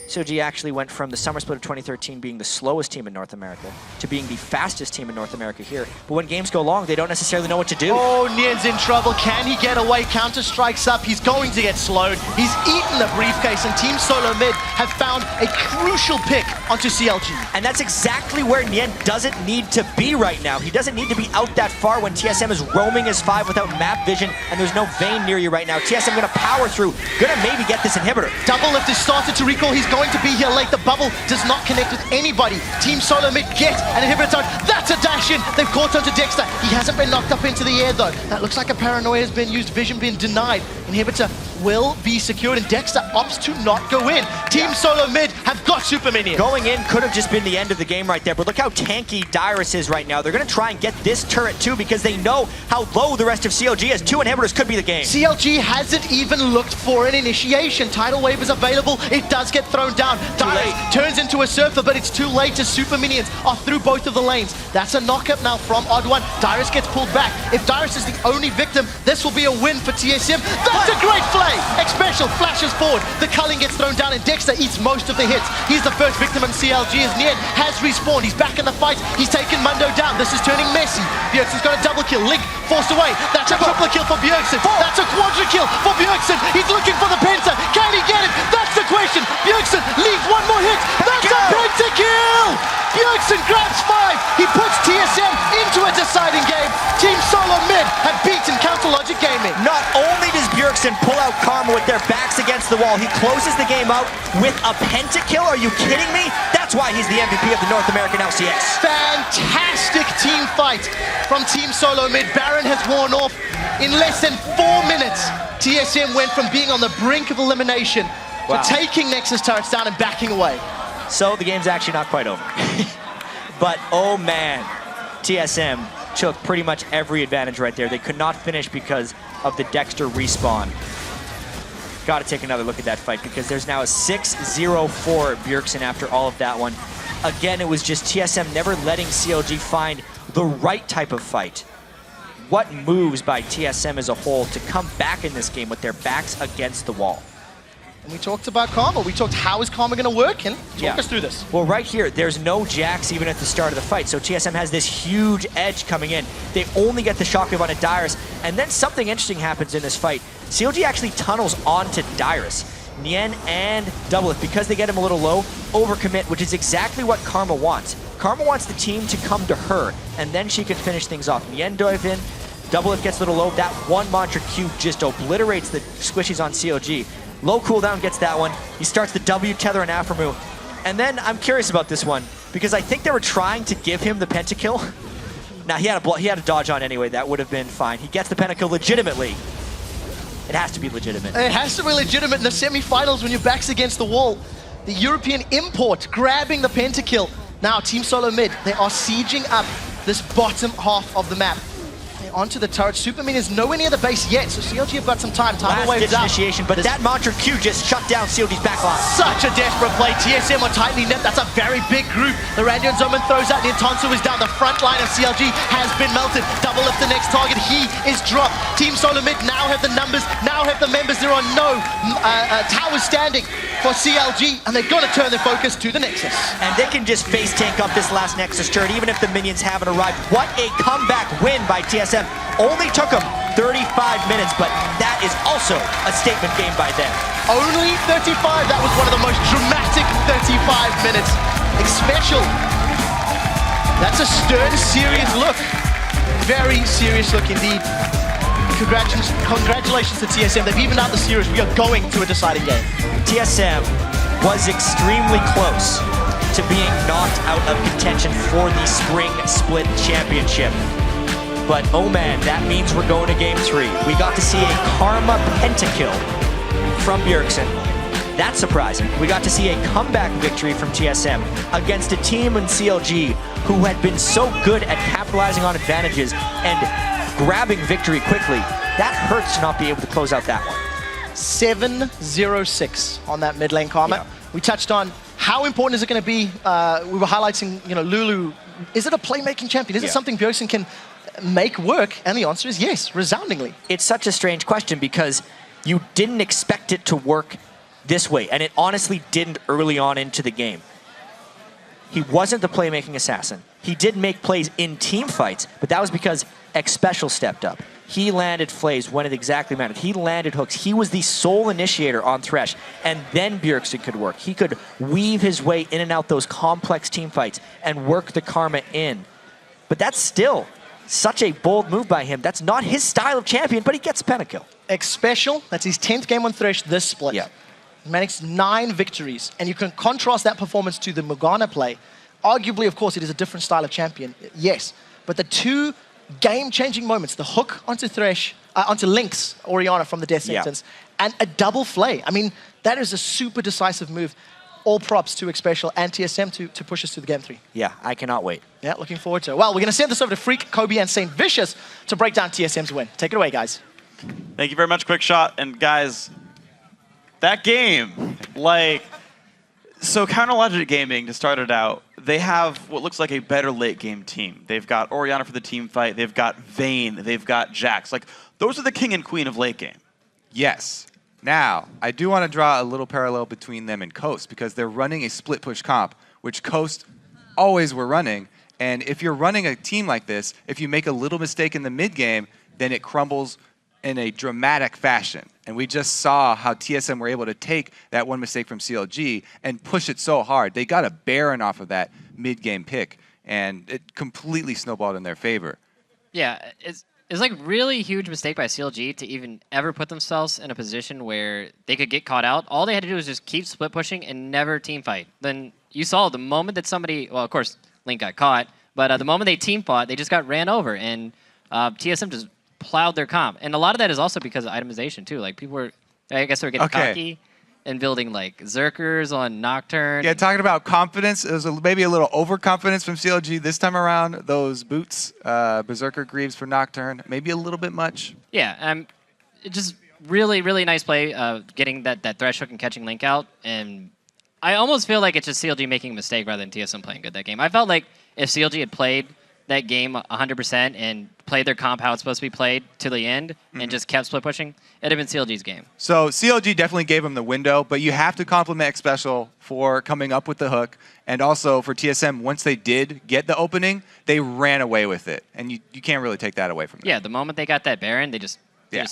CLG actually went from the summer split of 2013 being the slowest team in North America to being the fastest team in North America here. But when games go long, they don't necessarily know what to do. Oh, Nien's in trouble. Can he get away? Counter strikes up. He's going to get slowed. He's eaten the briefcase, and Team Solo Mid have found a crucial pick onto CLG. And that's exactly where Nien doesn't need to be right now. He doesn't need to be out that far when TSM is roaming his 5 without map vision, and there's no Vayne near you right now. TSM gonna power through, gonna maybe get this inhibitor. Doublelift has started to recall. He's going to be here late. The bubble does not connect with anybody. Team Solo Mid get an inhibitor time. That's a dash in. They've caught onto Dexter. He hasn't been knocked up into the air though. That looks like a paranoia has been used. Vision been denied. Inhibitor will be secured, and Dexter opts to not go in. Team Solo Mid have got super minions. Going in could have just been the end of the game right there, but look how tanky Dyrus is right now. They're going to try and get this turret too, because they know how low the rest of CLG is. 2 inhibitors could be the game. CLG hasn't even looked for an initiation. Tidal Wave is available. It does get thrown down. Dyrus turns into a surfer, but it's too late. As super minions are through both of the lanes. That's a knockup now from OddOne. Dyrus gets pulled back. If Dyrus is the only victim, this will be a win for TSM. That's a great play. Xpecial flashes forward. The culling gets thrown down, and Dexter eats most of the hits. He's the first victim in CLG as Nien has respawned. He's back in the fight. He's taken Mundo down. This is turning messy. Bjergsen's got a double kill. Link forced away. That's a triple kill for Bjergsen. That's a quadra kill for Bjergsen. He's looking for the penta. Can he get it? That's the question. Bjergsen leaves 1 more hit. That's a penta kill. Bjergsen grabs 5. He puts TSM into a deciding game. Team Solo Mid have beaten Council Logic Gaming. Not only does Bjergsen pull out Karma with their backs against the wall, he closes the game out with a pentakill. Are you kidding me? That's why he's the MVP of the North American LCS. Fantastic team fight from Team Solo Mid. Baron has worn off in less than 4 minutes. TSM went from being on the brink of elimination to taking Nexus turrets down and backing away. So the game's actually not quite over. But oh man, TSM took pretty much every advantage right there. They could not finish because of the Dexter respawn. Got to take another look at that fight, because there's now a 6-0 Bjergsen after all of that one. Again, it was just TSM never letting CLG find the right type of fight. What moves by TSM as a whole to come back in this game with their backs against the wall? And we talked about Karma. We talked how is Karma going to work, and talk us through this. Well, right here, there's no Jax even at the start of the fight, so TSM has this huge edge coming in. They only get the shockwave on a Dyrus, and then something interesting happens in this fight. CLG actually tunnels onto Dyrus. Nien and Doublelift, because they get him a little low, overcommit, which is exactly what Karma wants. Karma wants the team to come to her, and then she can finish things off. Nien dive in, Doublelift gets a little low. That one Mantra Q just obliterates the squishies on CLG. Low cooldown gets that one. He starts the W tether on Aphromoo. And then I'm curious about this one, because I think they were trying to give him the pentakill. Now, he had a dodge on anyway. That would have been fine. He gets the pentakill legitimately. It has to be legitimate. It has to be legitimate in the semifinals when your back's against the wall. The European import grabbing the pentakill. Now, Team Solo Mid, they are sieging up this bottom half of the map. Onto the turret. Superman is nowhere near the base yet, so CLG have got some time. Time Last ditch initiation, but that Mantra Q just shut down CLG's backline. Such a desperate play. TSM are tightly knit. That's a very big group. The Randian Zoman throws out. Nintonsu is down. The front line of CLG has been melted. Doublelift the next target. He is dropped. Team Solo Mid now have the numbers, now have the members. There are no towers standing for CLG, and they're going to turn their focus to the Nexus. And they can just face tank up this last Nexus turret, even if the minions haven't arrived. What a comeback win by TSM. Only took them 35 minutes, but that is also a statement game by them. Only 35. That was one of the most dramatic 35 minutes. Xpecial. That's a stern, serious look. Very serious look indeed. Congratulations to TSM. They've evened out the series. We are going to a deciding game. TSM was extremely close to being knocked out of contention for the Spring Split Championship. But oh man, that means we're going to game 3. We got to see a Karma pentakill from Bjergsen. That's surprising. We got to see a comeback victory from TSM against a team in CLG who had been so good at capitalizing on advantages and grabbing victory quickly. That hurts to not be able to close out that one. 7-0-6 on that mid lane Karma. Yeah. We touched on how important is it going to be. We were highlighting, Lulu. Is it a playmaking champion? Is it something Bjergsen can make work? And the answer is yes, resoundingly. It's such a strange question because you didn't expect it to work this way, and it honestly didn't early on into the game. He wasn't the playmaking assassin. He did make plays in team fights, but that was because Xpecial stepped up. He landed flays when it exactly mattered. He landed hooks. He was the sole initiator on Thresh, and then Bjergsen could work. He could weave his way in and out those complex team fights and work the Karma in. But that's still such a bold move by him. That's not his style of champion, but he gets a pentakill. Xpecial, that's his 10th game on Thresh this split. Yeah. He managed 9 victories, and you can contrast that performance to the Morgana play. Arguably, of course, it is a different style of champion, yes. But the 2 game-changing moments, the hook onto Thresh, onto Lynx, Orianna from the death sentence, and a double flay. I mean, that is a super decisive move. All props to Xpecial and TSM to push us to the game 3. Yeah, I cannot wait. Yeah, looking forward to it. Well, we're going to send this over to Freak, Kobe, and St. Vicious to break down TSM's win. Take it away, guys. Thank you very much, Quick Shot. And guys, that game, so Counterlogic Gaming, to start it out, they have what looks like a better late game team. They've got Orianna for the team fight. They've got Vayne. They've got Jax. Those are the king and queen of late game. Yes. Now, I do want to draw a little parallel between them and Coast because they're running a split push comp, which Coast always were running. And if you're running a team like this, if you make a little mistake in the mid game, then it crumbles in a dramatic fashion. And we just saw how TSM were able to take that one mistake from CLG and push it so hard. They got a Baron off of that mid game pick, and it completely snowballed in their favor. Yeah, it's like really huge mistake by CLG to even ever put themselves in a position where they could get caught out. All they had to do was just keep split pushing and never team fight. Then you saw the moment that somebody, well, of course, Link got caught, but the moment they team fought, they just got ran over, and TSM just plowed their comp. And a lot of that is also because of itemization, too. People were, I guess they were getting cocky and building, Zerkers on Nocturne. Yeah, talking about confidence, it was maybe a little overconfidence from CLG this time around. Those boots, Berserker Greaves for Nocturne, maybe a little bit much. Yeah, just really, really nice play, getting that Thresh hook and catching Link out. And I almost feel like it's just CLG making a mistake rather than TSM playing good that game. I felt like if CLG had played that game 100% and played their comp how it's supposed to be played to the end and just kept split pushing, it'd have been CLG's game. So CLG definitely gave him the window, but you have to compliment Xpecial for coming up with the hook, and also for TSM, once they did get the opening, they ran away with it, and you can't really take that away from them. Yeah, the moment they got that Baron, they just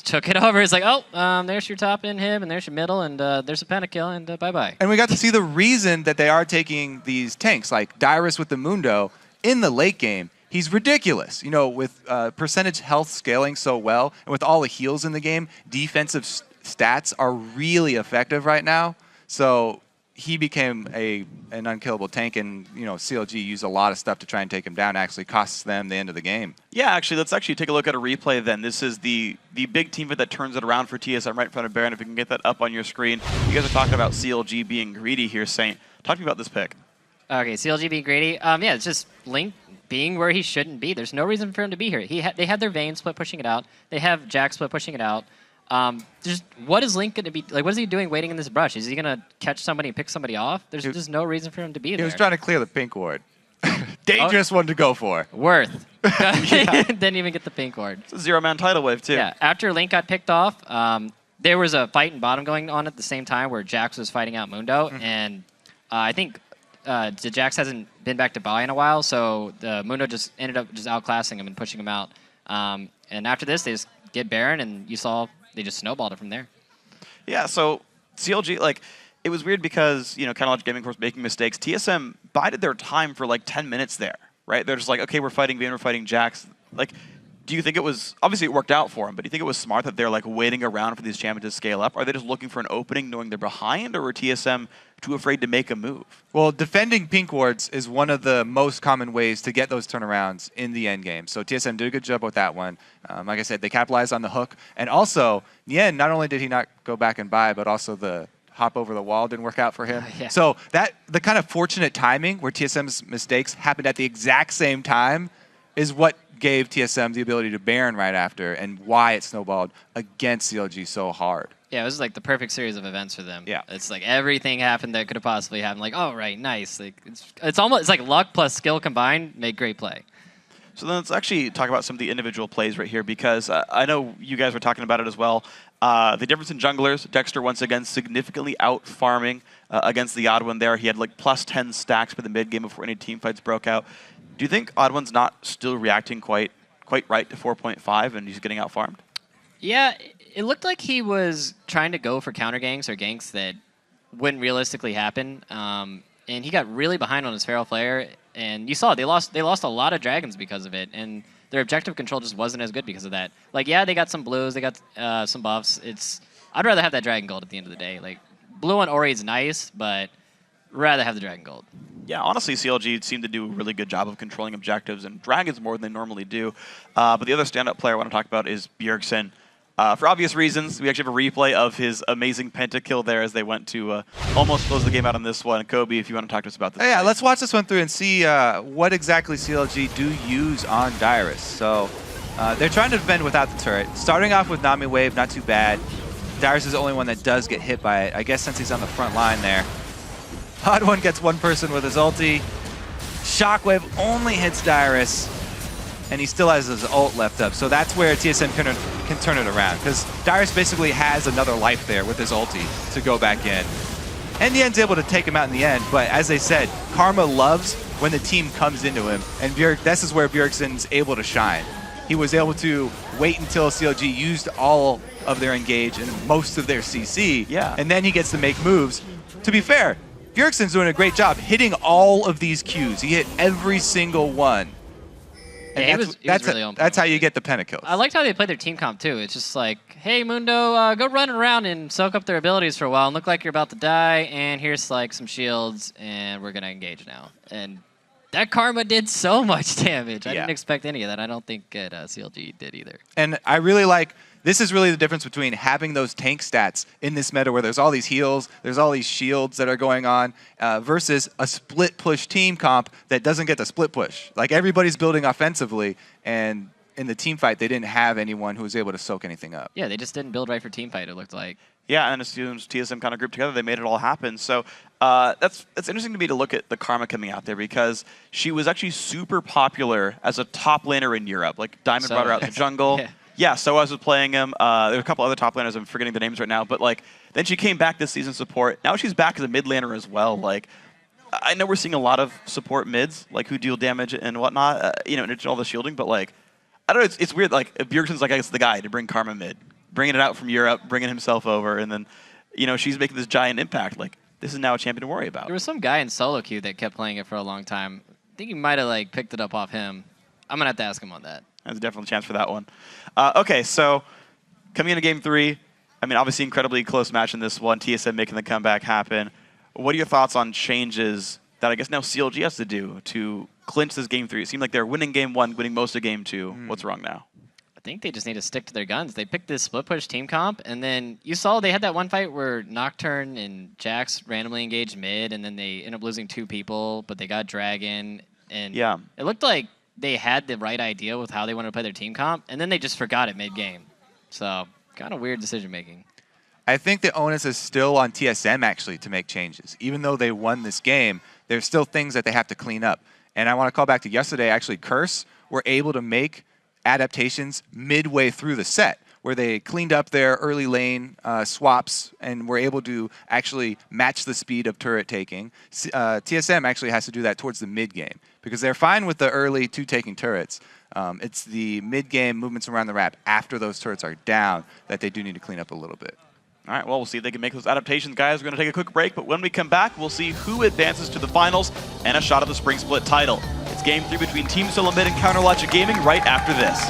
took it over. It's like, oh, there's your top inhib, and there's your middle, and there's a pentakill, and bye-bye. And we got to see the reason that they are taking these tanks, like Dyrus with the Mundo, in the late game. He's ridiculous. You know, with percentage health scaling so well, and with all the heals in the game, defensive stats are really effective right now. So he became an unkillable tank, and CLG used a lot of stuff to try and take him down. Actually costs them the end of the game. Yeah, actually, let's actually take a look at a replay then. This is the big team that turns it around for TSM right in front of Baron. If you can get that up on your screen. You guys are talking about CLG being greedy here, Saint. Talk to me about this pick. Okay, CLG being greedy. Yeah, it's just Link being where he shouldn't be. There's no reason for him to be here. They had their Vayne split pushing it out. They have Jack split pushing it out. Just what is Link going to be like? What is he doing waiting in this brush? Is he going to catch somebody and pick somebody off? There's just no reason for him to be there. He was trying to clear the pink ward. Dangerous one to go for. Worth. Didn't even get the pink ward. It's a zero-man tidal wave, too. Yeah, after Link got picked off, there was a fight in bottom going on at the same time where Jax was fighting out Mundo, and I think the Jax hasn't been back to buy in a while, so the Mundo just ended up just outclassing him and pushing him out. And after this, they just get Baron, and you saw they just snowballed it from there. Yeah, so CLG, it was weird because, Chronologic Gaming, of course, making mistakes. TSM bided their time for 10 minutes there, right? They're just like, okay, we're fighting Vayne, we're fighting Jax. Do you think it was, obviously it worked out for them, but do you think it was smart that they're waiting around for these champions to scale up? Are they just looking for an opening knowing they're behind, or were TSM too afraid to make a move? Well, defending pink wards is one of the most common ways to get those turnarounds in the end game. So TSM did a good job with that one. Like I said, they capitalized on the hook. And also, Nien, not only did he not go back and buy, but also the hop over the wall didn't work out for him. Yeah. So the kind of fortunate timing where TSM's mistakes happened at the exact same time is what gave TSM the ability to Baron right after, and why it snowballed against CLG so hard. Yeah, it was the perfect series of events for them. Yeah. It's everything happened that could have possibly happened. Oh, right, nice. It's almost luck plus skill combined made great play. So then let's actually talk about some of the individual plays right here, because I know you guys were talking about it as well. The difference in junglers, Dexter once again significantly out-farming against the TheOddOne there. He had plus 10 stacks for the mid game before any team fights broke out. Do you think TheOddOne's not still reacting quite right to 4.5 and he's getting out-farmed? Yeah, it looked like he was trying to go for counter ganks or ganks that wouldn't realistically happen. And he got really behind on his Feral Flare. And you saw they lost a lot of dragons because of it. And their objective control just wasn't as good because of that. Yeah, they got some blues, they got some buffs. I'd rather have that Dragon Gold at the end of the day. Blue on Ori is nice, but rather have the Dragon Gold. Yeah, honestly, CLG seemed to do a really good job of controlling objectives and dragons more than they normally do. But the other standout player I want to talk about is Bjergsen. For obvious reasons, we actually have a replay of his amazing pentakill there as they went to almost close the game out on this one. Kobe, if you want to talk to us about this. Yeah, let's watch this one through and see what exactly CLG do use on Dyrus. So they're trying to defend without the turret. Starting off with Nami Wave, not too bad. Dyrus is the only one that does get hit by it, I guess, since he's on the front line there. TheOddOne gets one person with his ulti. Shockwave only hits Dyrus, and he still has his ult left up. So that's where TSM can turn it around, because Dyrus basically has another life there with his ulti to go back in. And Nien's able to take him out in the end, but as they said, Karma loves when the team comes into him, and this is where Bjergsen's able to shine. He was able to wait until CLG used all of their engage and most of their CC, and then he gets to make moves. To be fair, Bjergsen's doing a great job hitting all of these Qs. He hit every single one. And Yeah, he was really on point. that's how you get the pentakills. I liked how they played their team comp too. It's just hey Mundo, go run around and soak up their abilities for a while and look like you're about to die. And here's some shields, and we're gonna engage now. And that Karma did so much damage. I didn't expect any of that. I don't think CLG did either. And I really this is really the difference between having those tank stats in this meta where there's all these heals, there's all these shields that are going on, versus a split push team comp that doesn't get the split push. Everybody's building offensively, and in the team fight, they didn't have anyone who was able to soak anything up. Yeah, they just didn't build right for team fight, it looked like. Yeah, and as soon as TSM kind of grouped together, they made it all happen. So that's interesting to me to look at the Karma coming out there because she was actually super popular as a top laner in Europe. Like Diamond brought her out to jungle. Yeah, so I was playing him. There were a couple other top laners. I'm forgetting the names right now, but like then she came back this season support. Now she's back as a mid laner as well. Like I know we're seeing a lot of support mids, like who deal damage and whatnot, and all the shielding. But like I don't know, it's weird. Like Bjergsen's like I guess the guy to bring Karma mid, bringing it out from Europe, bringing himself over, and then she's making this giant impact. Like this is now a champion to worry about. There was some guy in solo queue that kept playing it for a long time. I think he might have like picked it up off him. I'm gonna have to ask him on that. There's definitely a chance for that one. Okay, so coming into Game 3, I mean, obviously incredibly close match in this one. TSM making the comeback happen. What are your thoughts on changes that I guess now CLG has to do to clinch this Game 3? It seemed like they're winning Game 1, winning most of Game 2. What's wrong now? I think they just need to stick to their guns. They picked this split push team comp, and then you saw they had that one fight where Nocturne and Jax randomly engaged mid, and then they ended up losing 2 people, but they got Dragon. And yeah, it looked like they had the right idea with how they wanted to play their team comp, and then they just forgot it mid-game. So, kind of weird decision-making. I think the onus is still on TSM, actually, to make changes. Even though they won this game, there's still things that they have to clean up. And I want to call back to yesterday, actually, Curse were able to make adaptations midway through the set, where they cleaned up their early lane swaps and were able to actually match the speed of turret taking. TSM actually has to do that towards the mid-game because they're fine with the early 2 taking turrets. It's the mid-game movements around the map after those turrets are down that they do need to clean up a little bit. All right, well, we'll see if they can make those adaptations, guys. We're going to take a quick break, but when we come back, we'll see who advances to the finals and a shot at the Spring Split title. It's Game 3 between Team Solo Mid and Counterlogic Gaming right after this.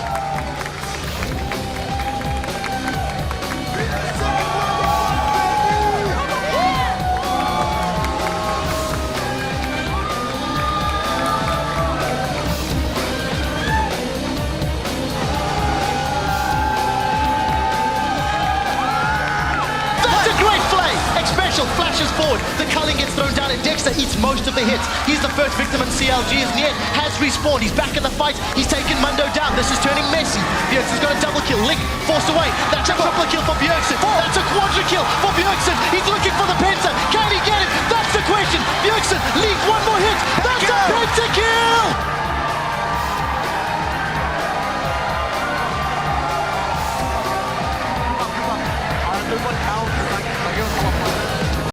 Xpecial flashes forward. The culling gets thrown down and Dexter eats most of the hits. He's the first victim in CLG as Nien has respawned. He's back in the fight. He's taken Mundo down. This is turning messy. Bjergsen's got a double kill. Link forced away. That's a triple kill for Bjergsen. That's a quadra kill for Bjergsen. He's looking for the penta. Can he get